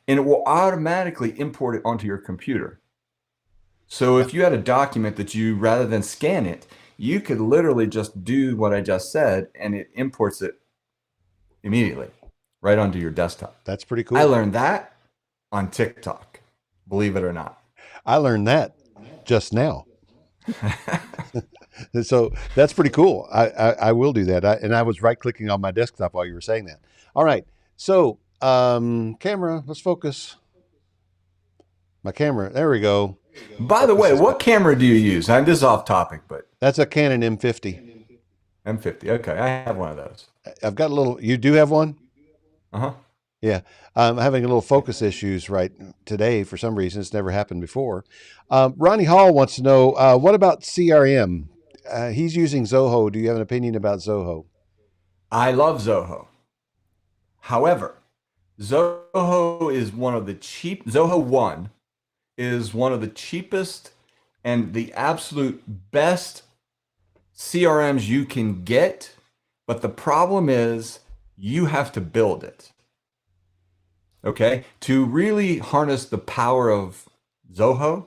and it will automatically import it onto your computer. So if you had a document that you, rather than scan it, you could literally just do what I just said, and it imports it immediately right onto your desktop. That's pretty cool. I learned that on TikTok, believe it or not. I learned that just now. So that's pretty cool. I will do that. And I was right clicking on my desktop while you were saying that. All right. So camera, let's focus. My camera. There we go. By the way, what camera do you use? This is off topic, but That's a Canon M50. M50. Okay, I have one of those. I've got a little. You do have one? Uh-huh. Yeah. I'm having a little focus issues right today for some reason. It's never happened before. Ronnie Hall wants to know, what about CRM? He's using Zoho. Do you have an opinion about Zoho? I love Zoho. However, Zoho is one of the Zoho 1 is one of the cheapest and the absolute best CRMs you can get. But the problem is you have to build it. Okay, to really harness the power of Zoho,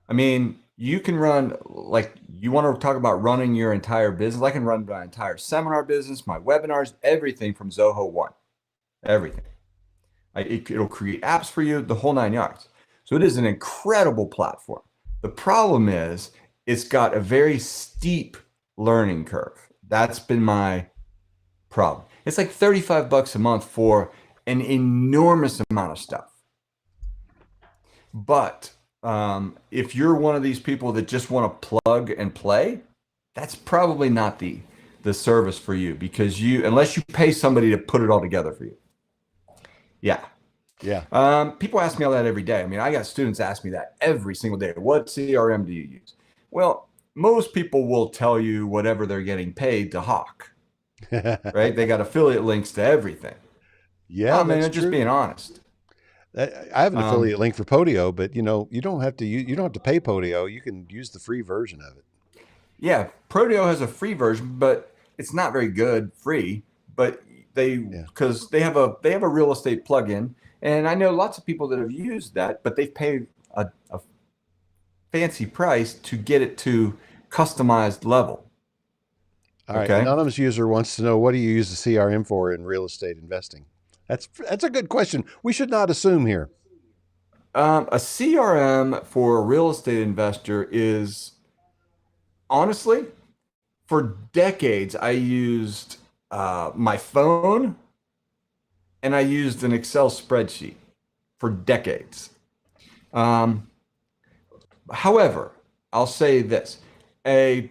I mean, you can run, like, you want to talk about running your entire business. I can run my entire seminar business, my webinars, everything from Zoho 1, everything. It'll create apps for you, the whole 9 yards. So it is an incredible platform. The problem is it's got a very steep learning curve. That's been my problem. It's like $35 a month for an enormous amount of stuff. But if you're one of these people that just want to plug and play, that's probably not the service for you, because unless you pay somebody to put it all together for you. Yeah. People ask me all that every day. I mean, I got students ask me that every single day. What CRM do you use? Well, most people will tell you whatever they're getting paid to hawk, right? They got affiliate links to everything. Yeah, I mean, I'm just being honest. I have an affiliate link for Podio, but you don't have to pay Podio. You can use the free version of it. Yeah, Podio has a free version, but it's not very good free. But because they have a real estate plugin, and I know lots of people that have used that, but they've paid a fancy price to get it to customized level. All right, anonymous user wants to know, what do you use the CRM for in real estate investing? That's a good question. We should not assume here. A CRM for a real estate investor is, honestly, for decades, I used my phone and I used an Excel spreadsheet for decades. However, I'll say this, a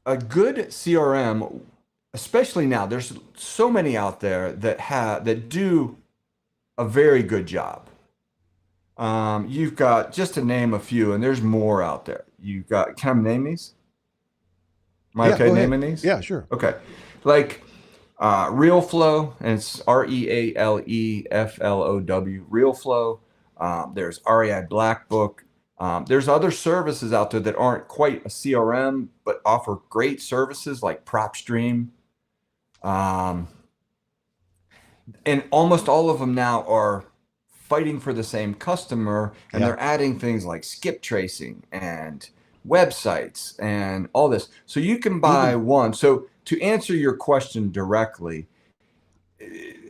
good CRM, especially now, there's so many out there that do a very good job. You've got, just to name a few, and there's more out there. You've got, can I name these? Am I okay naming these? Yeah, sure. Okay. Like RealFlow, and it's RealFlow, RealFlow. There's REI Black Book. There's other services out there that aren't quite a CRM, but offer great services like PropStream. And almost all of them now are fighting for the same customer, and they're adding things like skip tracing and websites and all this. So you can buy one. So to answer your question directly,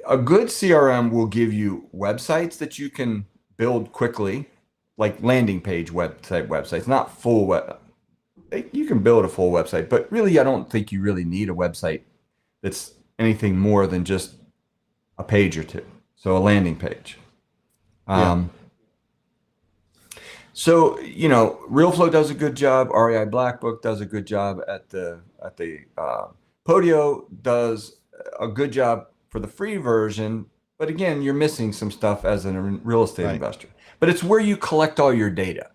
a good CRM will give you websites that you can build quickly, like landing page websites, not full web. You can build a full website, but really, I don't think you really need a website that's anything more than just a page or two. So a landing page. So, RealFlow does a good job. REI Black Book does a good job at the Podio does a good job for the free version. But again, you're missing some stuff as a real estate investor. But it's where you collect all your data.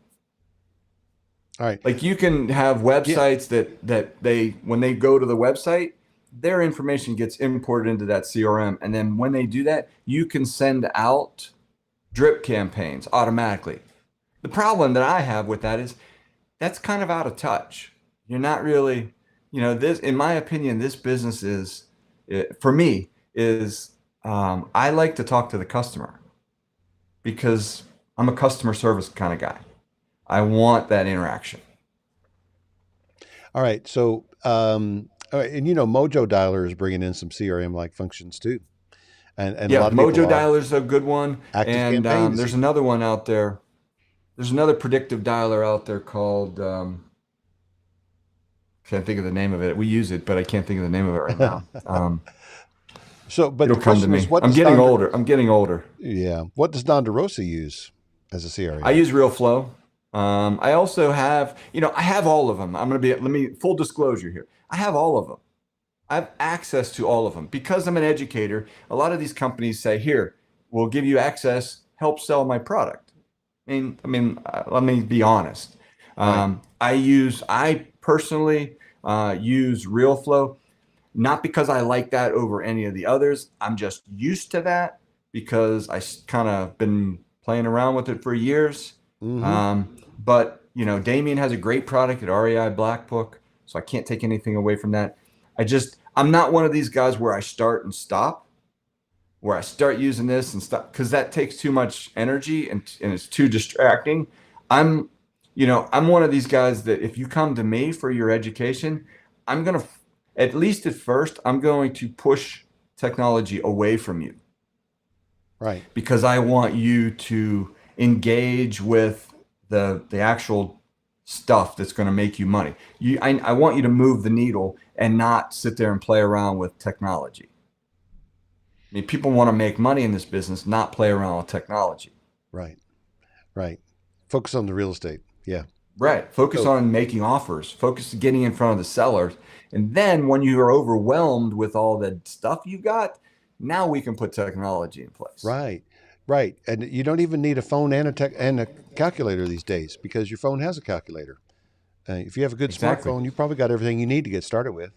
All right. Like you can have Yeah. websites that they when they go to the website, their information gets imported into that CRM, and then when they do that, you can send out drip campaigns automatically. The problem that I have with that is that's kind of out of touch. You're not really, this, in my opinion, this business is, for me, is I like to talk to the customer because I'm a customer service kind of guy. I want that interaction. All right. So, all right, and Mojo Dialer is bringing in some CRM like functions too, and a Yeah, lot of people Mojo are Dialer's a good one, active and campaigns. there's another one out there. There's another predictive dialer out there called can't think of the name of it. We use it, but I can't think of the name of it right now. So, but It'll the come to question is, me. what I'm does getting older. I'm getting older. What does Don Derosa use as a I CRM? use RealFlow. I also have, I have all of them. Let me, full disclosure here. I have all of them. I have access to all of them because I'm an educator. A lot of these companies say, here, we'll give you access, help sell my product. Let me be honest. Right. I personally use RealFlow, not because I like that over any of the others. I'm just used to that because I kind of been playing around with it for years. Mm-hmm. But Damien has a great product at REI Black Book, so I can't take anything away from that. I'm not one of these guys where I start and stop, where I start using this and stop because that takes too much energy and it's too distracting. I'm, I'm one of these guys that if you come to me for your education, I'm gonna, at least at first, I'm going to push technology away from you Right. because I want you to engage with the actual stuff that's going to make you money. I want you to move the needle and not sit there and play around with technology. I mean, people want to make money in this business, not play around with technology. Right. Right. Focus on the real estate. Yeah. Right. Focus So, on making offers, focus on getting in front of the sellers. And then when you are overwhelmed with all the stuff you got, now we can put technology in place. right. Right. And you don't even need a phone and a calculator these days because your phone has a calculator. If you have a good Exactly. smartphone, you probably got everything you need to get started with.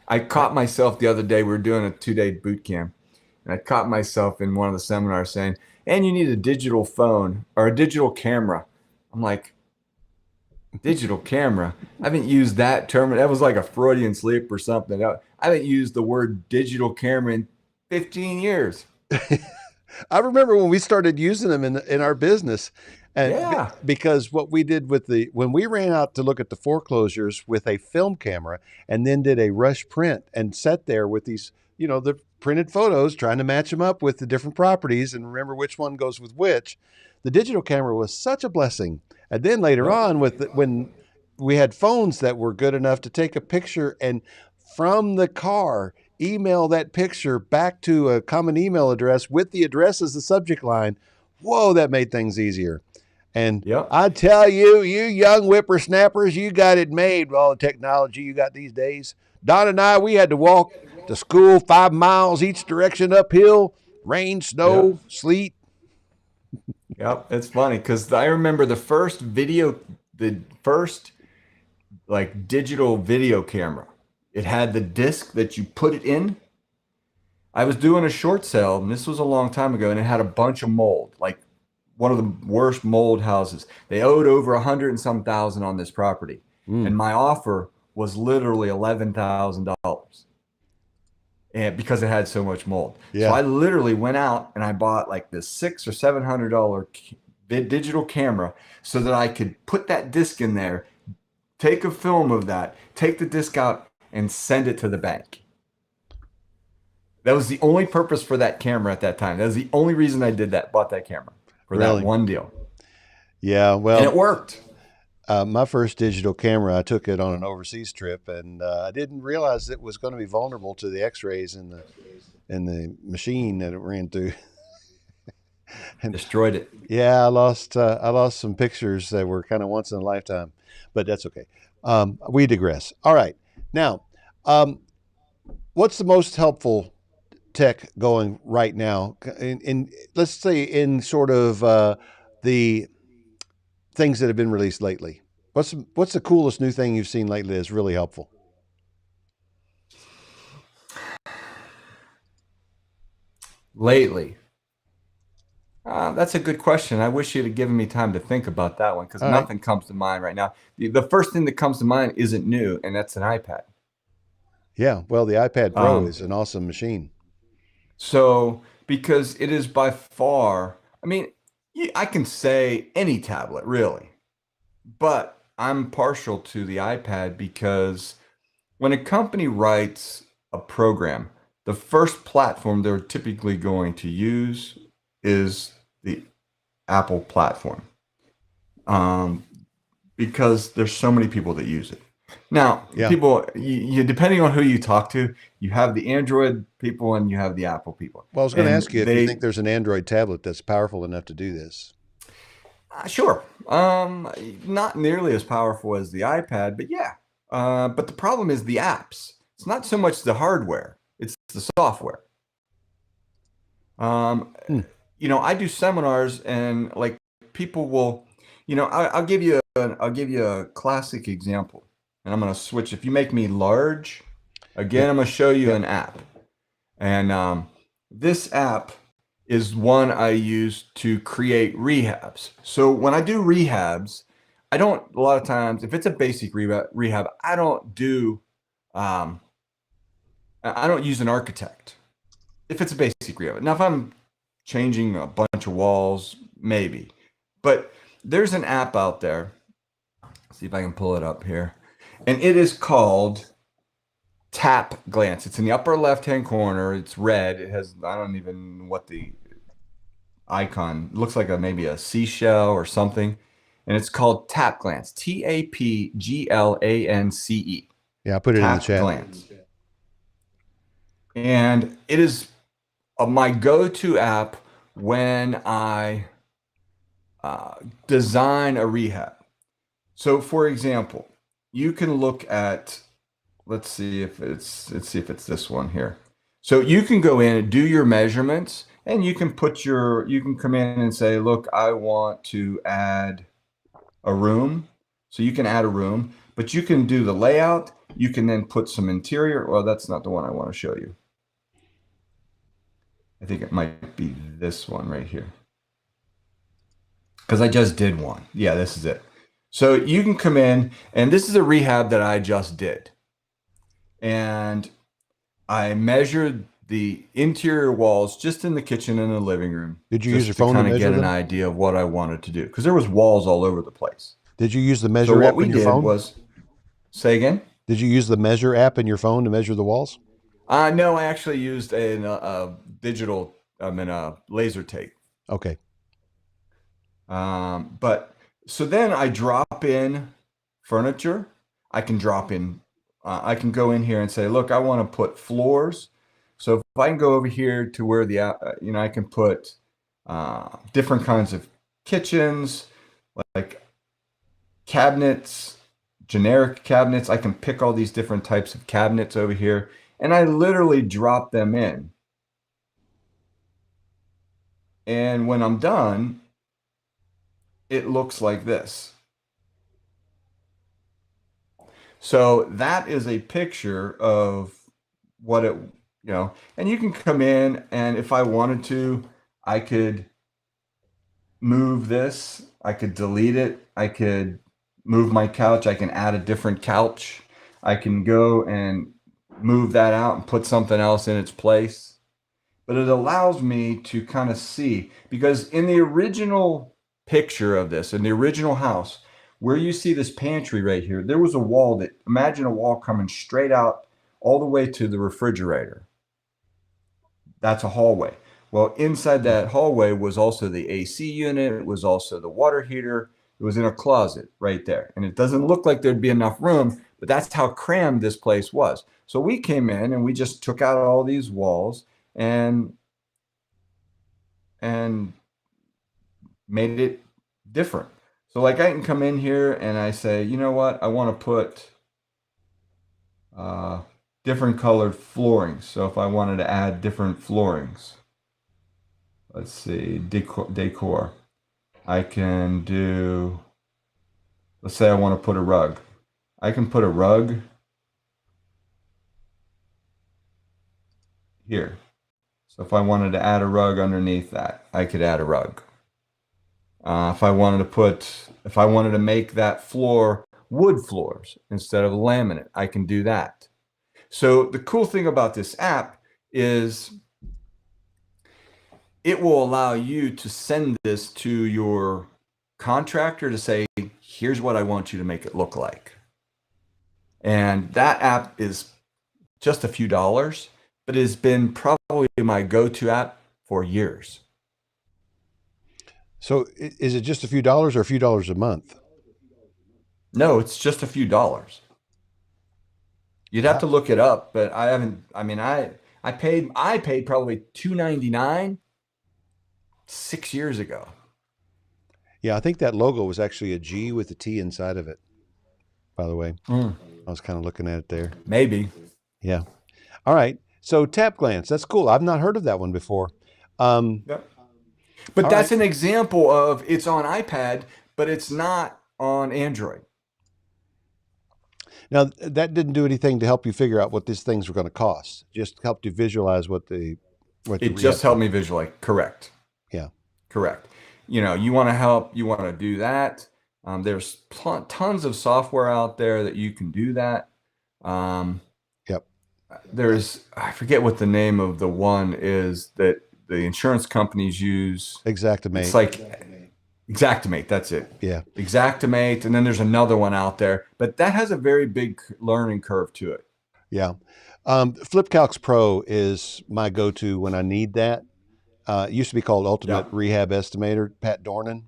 I Right. caught myself the other day, we were doing a 2-day boot camp, and I caught myself in one of the seminars saying, and you need a digital phone or a digital camera. I'm like, digital camera? I haven't used that term. That was like a Freudian slip or something. I haven't used the word digital camera in 15 years. I remember when we started using them in our business, and Yeah. because what we did when we ran out to look at the foreclosures with a film camera, and then did a rush print and sat there with these, the printed photos, trying to match them up with the different properties and remember which one goes with which. The digital camera was such a blessing, and then later Yep. on when we had phones that were good enough to take a picture and from the car email that picture back to a common email address with the address as the subject line. Whoa, that made things easier. And Yep. I tell you, you young whippersnappers, you got it made with all the technology you got these days. Don and I, we had to walk to school 5 miles each direction uphill, rain, Yep. snow, sleet. Yep. It's funny because I remember the first like digital video camera. It had the disc that you put it in. I was doing a short sale, and this was a long time ago, and it had a bunch of mold, like one of the worst mold houses. They owed over 100 and some thousand on this property, Mm, and my offer was literally $11,000, and because it had so much mold. So yeah. I literally went out and I bought like this $600 or $700 digital camera so that I could put that disc in there, take a film of that, take the disc out, and send it to the bank. That was the only purpose for that camera at that time. That was the only reason I did that, bought that camera for that Really? one deal. Yeah. And it Well, worked. my first digital camera, I took it on an overseas trip, and I didn't realize it was going to be vulnerable to the X-rays in the machine that it ran through. And Destroyed it. yeah, I lost some pictures that were kind of once in a lifetime, but that's okay. We digress. All right, now, um, what's the most helpful tech going right now? In let's say in sort of the things that have been released lately. What's the coolest new thing you've seen lately that's really helpful? Lately, that's a good question. I wish you'd have given me time to think about that one because All right. nothing comes to mind right now. The first thing that comes to mind isn't new, and that's an iPad. Yeah. Well, the iPad Pro Um, is an awesome machine. so because it is by far, I mean, I can say any tablet really, but I'm partial to the iPad because when a company writes a program, the first platform they're typically going to use is the Apple platform. Um, because there's so many people that use it. Now, Yeah. people, depending on who you talk to, you have the Android people and you have the Apple people, Well, I was going to and ask you if you think there's an Android tablet that's powerful enough to do this. sure, not nearly as powerful as the iPad, but yeah. But the problem is the apps. It's not so much the hardware; it's the software. Um, Hmm. I do seminars and like people will, I'll give you a classic example, and I'm going to switch. If you make me large, again, Yep. I'm going to show you Yep. an app, and this app is one I use to create rehabs. So when I do rehabs, I don't a lot of times if it's a basic rehab, I don't do um, I don't use an architect if it's a basic rehab. Now, if I'm changing a bunch of walls, maybe. But there's an app out there. See if I can pull it up here. And it is called Tap Glance. It's in the upper left-hand corner. It's red. It has, I don't even know what the icon it looks like, maybe a seashell or something. And it's called Tap Glance. TAPGLANCE. Yeah. I put it in the Tap chat. Glance. And it is my go-to app when I design a rehab. So, for example, you can look at let's see if it's this one here. So you can go in and do your measurements, and you can come in and say, look, I want to add a room. So you can add a room, but you can do the layout. You can then put some interior. Well, that's not the one I want to show you. I think it might be this one right here. Because I just did one. Yeah, this is it. So you can come in, and this is a rehab that I just did. And I measured the interior walls just in the kitchen and the living room, Did you use your just to phone to kind of measure get an them? idea of what I wanted to do. Because there was walls all over the place. Did you use the So Measure what app we in your did phone? was, say again? Did you use the Measure app in your phone to measure the walls? No, I actually used a digital, a laser tape. Okay. But so then I drop in furniture. I can drop in, I can go in here and say, look, I want to put floors. So if I can go over here to where I can put different kinds of kitchens, like cabinets, generic cabinets. I can pick all these different types of cabinets over here, and I literally drop them in. And when I'm done, it looks like this. So that is a picture of what and you can come in, and if I wanted to, I could move this, I could delete it, I could move my couch, I can add a different couch, I can go and move that out and put something else in its place. But it allows me to kind of see, because in the original picture of this, in the original house, where you see this pantry right here, there was a wall that, imagine a wall coming straight out all the way to the refrigerator. That's a hallway. Well, inside that hallway was also the AC unit, it was also the water heater, it was in a closet right there. And it doesn't look like there'd be enough room, but that's how crammed this place was. So we came in and we just took out all these walls and and made it different. So like I can come in here and I say, you know what, I want to put different colored flooring. So if I wanted to add different floorings, let's see, decor. I can do let's say I want to put a rug. I can put a rug here. So if I wanted to add a rug underneath that, I could add a rug. If I wanted to make that floor wood floors instead of laminate, I can do that. So the cool thing about this app is it will allow you to send this to your contractor to say, here's what I want you to make it look like. And that app is just a few dollars, but it has been probably my go-to app for years. So is it just a few dollars or a few dollars a month? No, it's just a few dollars. You'd have to look it up, but I haven't. I mean, I paid probably $2.99 6 years ago. Yeah, I think that logo was actually a G with a T inside of it, by the way. I was kind of looking at it there. Maybe. Yeah. All right. So Tap Glance, that's cool. I've not heard of that one before. Yep. But that's an example of it's on iPad, but it's not on Android. Now, that didn't do anything to help you figure out what these things were going to cost. Just helped you visualize what the It just helped me visualize. Correct. Yeah. Correct. You know, you want to help, you want to do that. There's tons of software out there that you can do that. Yep. I forget what the name of the one is that the insurance companies use. Xactimate. It's like Xactimate. That's it. Yeah. Xactimate. And then there's another one out there, but that has a very big learning curve to it. Yeah. FlipCalcs Pro is my go-to when I need that. It used to be called Ultimate Rehab Estimator, Pat Dornan.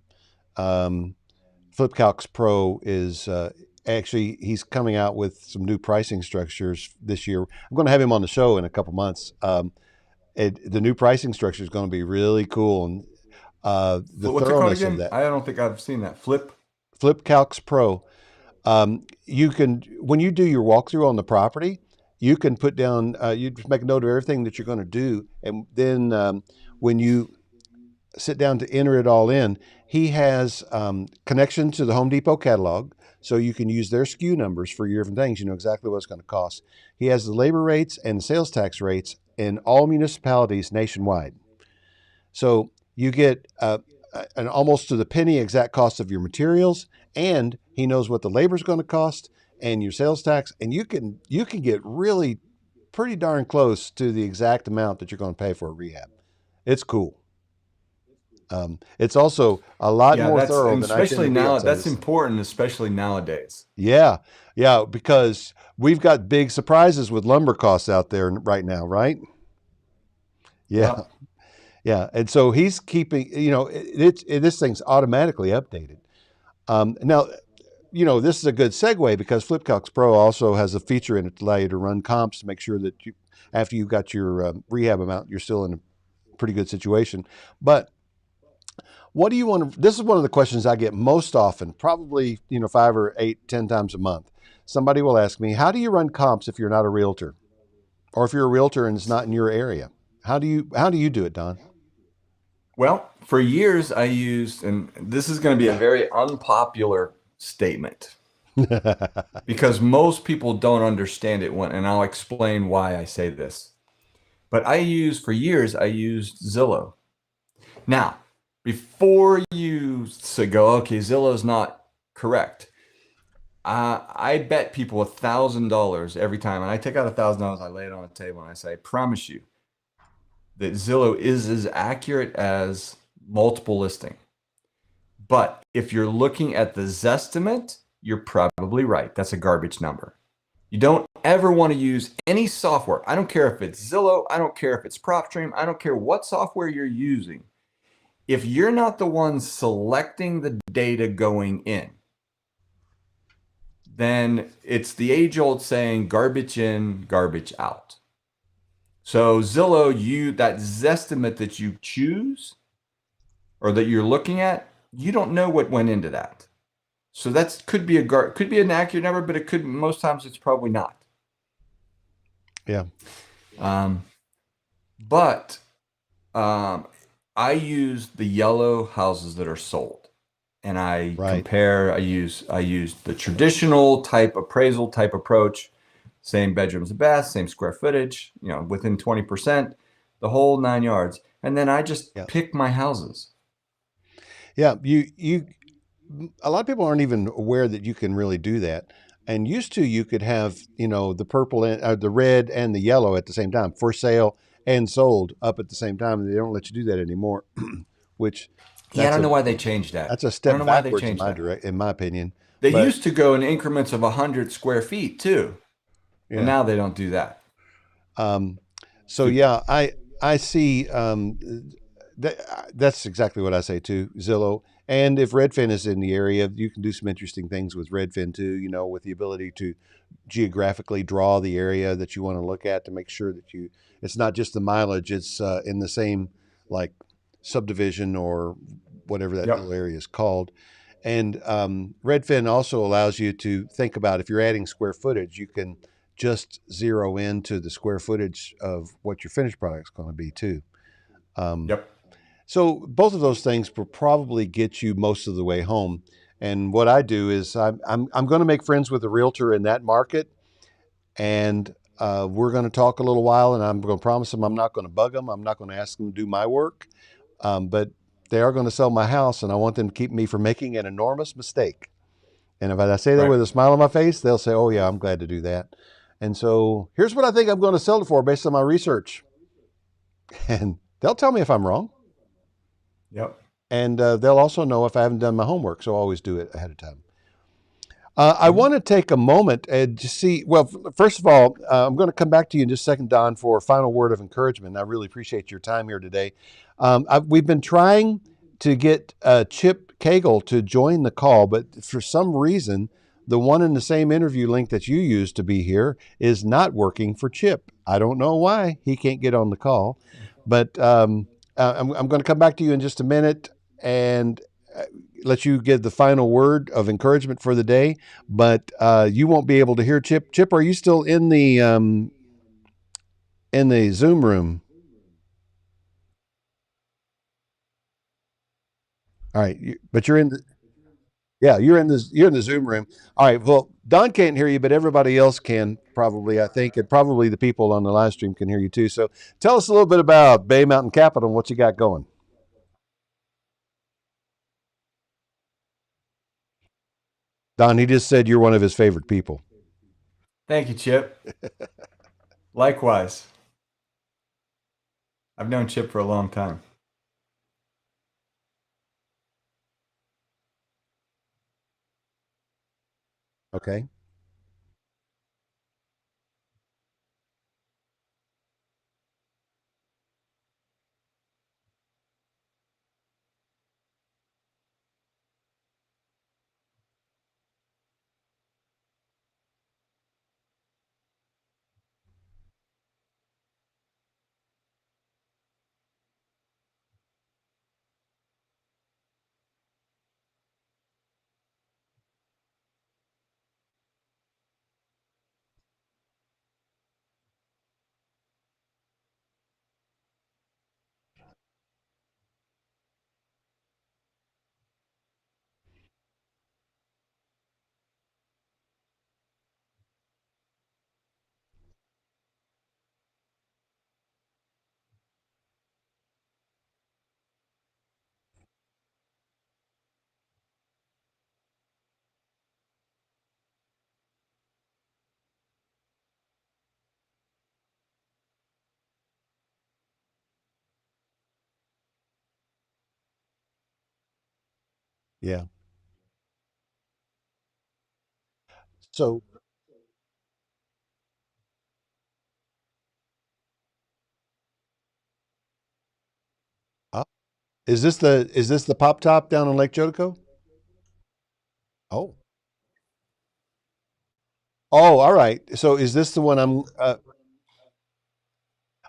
FlipCalcs Pro is actually, he's coming out with some new pricing structures this year. I'm going to have him on the show in a couple months. The new pricing structure is going to be really cool. And what's it called again? I don't think I've seen that. FlipCalcs Pro. You can, when you do your walkthrough on the property, you can put down, you just make a note of everything that you're going to do. And then when you sit down to enter it all in, he has connection to the Home Depot catalog. So you can use their SKU numbers for your different things. You know exactly what it's going to cost. He has the labor rates and the sales tax rates in all municipalities nationwide. So you get an almost to the penny exact cost of your materials, and he knows what the labor is going to cost and your sales tax, and you can get really pretty darn close to the exact amount that you're going to pay for a rehab. It's cool. It's also a lot more thorough than especially now. That's important, especially nowadays. Yeah, because we've got big surprises with lumber costs out there right now, right? Yeah. And so he's keeping, this thing's automatically updated. Now, this is a good segue because FlipCalcs Pro also has a feature in it to allow you to run comps to make sure that after you've got your rehab amount, you're still in a pretty good situation. But what do you want to, this is one of the questions I get most often, probably, 5 or 8, 10 times a month. Somebody will ask me, how do you run comps if you're not a realtor? Or if you're a realtor and it's not in your area? How do you do it, Don? Well, for years I used, and this is going to be a very unpopular statement because most people don't understand it and I'll explain why I say this. But for years I used Zillow. Now, before you go, okay, Zillow's not correct. I bet people $1,000 every time, and I take out $1,000, I lay it on the table, and I say, I promise you that Zillow is as accurate as multiple listing. But if you're looking at the Zestimate, you're probably right. That's a garbage number. You don't ever want to use any software. I don't care if it's Zillow. I don't care if it's PropStream. I don't care what software you're using. If you're not the one selecting the data going in, then it's the age-old saying, garbage in, garbage out. So Zillow, that Zestimate that you choose or that you're looking at, you don't know what went into that. So that could be an accurate number, but most times it's probably not. Yeah. But I use the yellow houses that are sold. and I Right. compare. I use the traditional type appraisal type approach, same bedrooms and baths, same square footage, within 20%, the whole 9 yards, and then I just Yeah. pick my houses. Yeah. A lot of people aren't even aware that you can really do that. And used to, you could have, the purple and the red and the yellow at the same time, for sale and sold up at the same time. And they don't let you do that anymore, which Yeah, I that's don't a know why they changed that. that's a I don't step know why they backwards changed that. in my opinion. They But used to go in increments of 100 square feet too, and yeah. now they don't do that. Um, so Stupid. yeah, I see. That's exactly what I say too, Zillow. And if Redfin is in the area, you can do some interesting things with Redfin too. With the ability to geographically draw the area that you want to look at to make sure that it's not just the mileage; it's in the same like subdivision or whatever that Yep. little area is called. And Redfin also allows you to think about if you're adding square footage, you can just zero into the square footage of what your finished product is going to be too. Um, Yep. so both of those things will probably get you most of the way home. And what I do is I'm going to make friends with a realtor in that market, and we're going to talk a little while. And I'm going to promise them I'm not going to bug them. I'm not going to ask them to do my work, but they are going to sell my house, and I want them to keep me from making an enormous mistake. And if I say that Right. with a smile on my face, they'll say, "Oh yeah, I'm glad to do that." And so here's what I think I'm going to sell it for based on my research, and they'll tell me if I'm wrong, Yep. and they'll also know if I haven't done my homework. So I always do it ahead of time. I Mhm. want to take a moment and just see. Well, first of all, I'm going to come back to you in just a second, Don, for a final word of encouragement. I really appreciate your time here today. We've been trying to get Chip Cagle to join the call, but for some reason, the one in the same interview link that you used to be here is not working for Chip. I don't know why he can't get on the call, but I'm going to come back to you in just a minute and uh, let you give the final word of encouragement for the day, but you won't be able to hear Chip. Chip, are you still in the Zoom room? All right, but you're in the yeah, you're in the Zoom room. All right. Well, Don can't hear you, but everybody else can probably, I think, and probably the people on the live stream can hear you too. So tell us a little bit about Bay Mountain Capital and what you got going. Don, he just said you're one of his favorite people. Thank you, Chip. Likewise. I've known Chip for a long time. Okay. Yeah. So, uh, is this the pop top down on Lake Jotico? Oh. Oh, all right. So is this the one I'm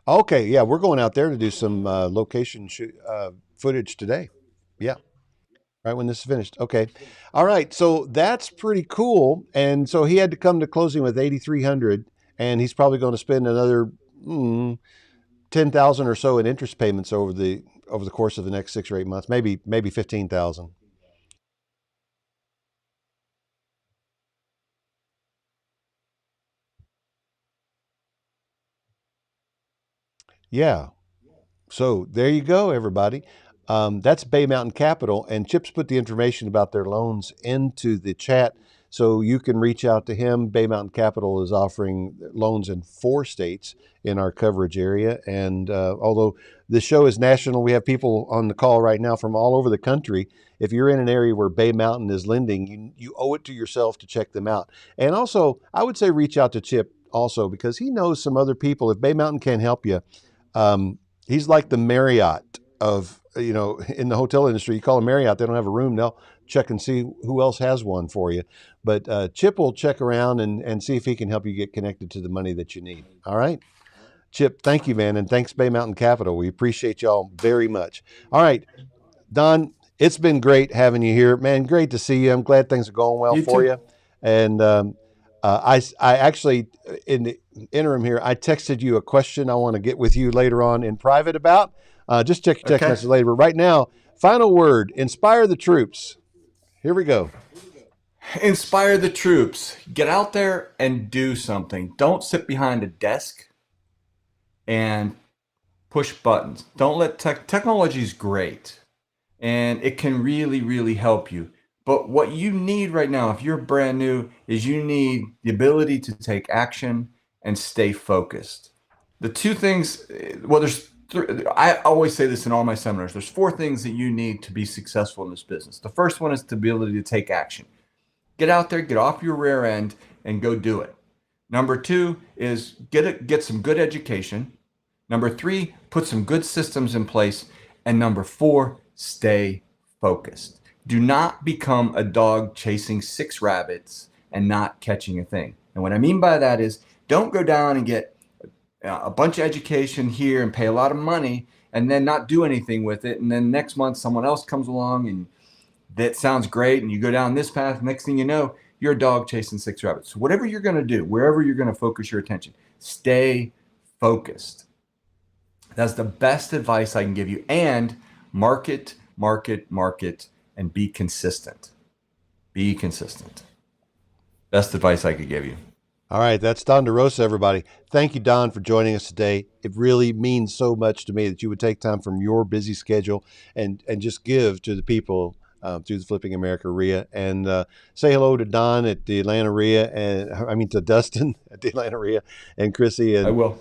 okay, yeah, we're going out there to do some footage today. Yeah, right when this is finished. Okay. All right. So that's pretty cool. And so he had to come to closing with 8,300, and he's probably going to spend another 10,000 or so in interest payments over the course of the next 6 or 8 months, maybe 15,000. Yeah. So there you go, everybody. That's Bay Mountain Capital, and Chip's put the information about their loans into the chat, so you can reach out to him. Bay Mountain Capital is offering loans in 4 states in our coverage area, and although the show is national, we have people on the call right now from all over the country. If you're in an area where Bay Mountain is lending, you owe it to yourself to check them out. And also, I would say reach out to Chip also because he knows some other people. If Bay Mountain can help you, um, he's like the Marriott of, in the hotel industry. You call them Marriott, they don't have a room. They'll check and see who else has one for you. But Chip will check around and see if he can help you get connected to the money that you need. All right. Chip, thank you, man. And thanks, Bay Mountain Capital. We appreciate y'all very much. All right, Don, it's been great having you here, man. Great to see you. I'm glad things are going well You for too. you. And I actually, in the interim here, I texted you a question I want to get with you later on in private about. Just check your text Okay. message later. But right now, final word: inspire the troops. Here we go. Inspire the troops. Get out there and do something. Don't sit behind a desk and push buttons. Don't let technology is great and it can really, really help you. But what you need right now, if you're brand new, is you need the ability to take action and stay focused. The two things, well, I always say this in all my seminars. There's 4 things that you need to be successful in this business. The first one is the ability to take action. Get out there, get off your rear end, and go do it. Number 2 is get some good education. Number 3, put some good systems in place. And number 4, stay focused. Do not become a dog chasing 6 rabbits and not catching a thing. And what I mean by that is don't go down and get a bunch of education here and pay a lot of money and then not do anything with it. And then next month someone else comes along and that sounds great and you go down this path. Next thing you know, you're a dog chasing 6 rabbits. So whatever you're going to do, wherever you're going to focus your attention, stay focused. That's the best advice I can give you. And market, and be consistent. Be consistent. Best advice I could give you. All right, that's Don Derosa, everybody. Thank you, Don, for joining us today. It really means so much to me that you would take time from your busy schedule and just give to the people through the Flipping America RIA. And say hello to Don at the Atlanta RIA, and to Dustin at the Atlanta RIA, and Chrissy. I And will.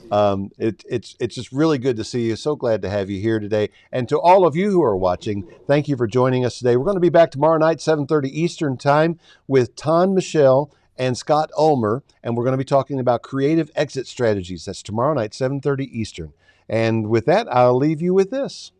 it's just really good to see you. So glad to have you here today. And to all of you who are watching, thank you for joining us today. We're going to be back tomorrow night, 7:30 Eastern Time, with Ton Michelle and Scott Ulmer, and we're going to be talking about creative exit strategies. That's tomorrow night, 7:30 Eastern. And with that, I'll leave you with this.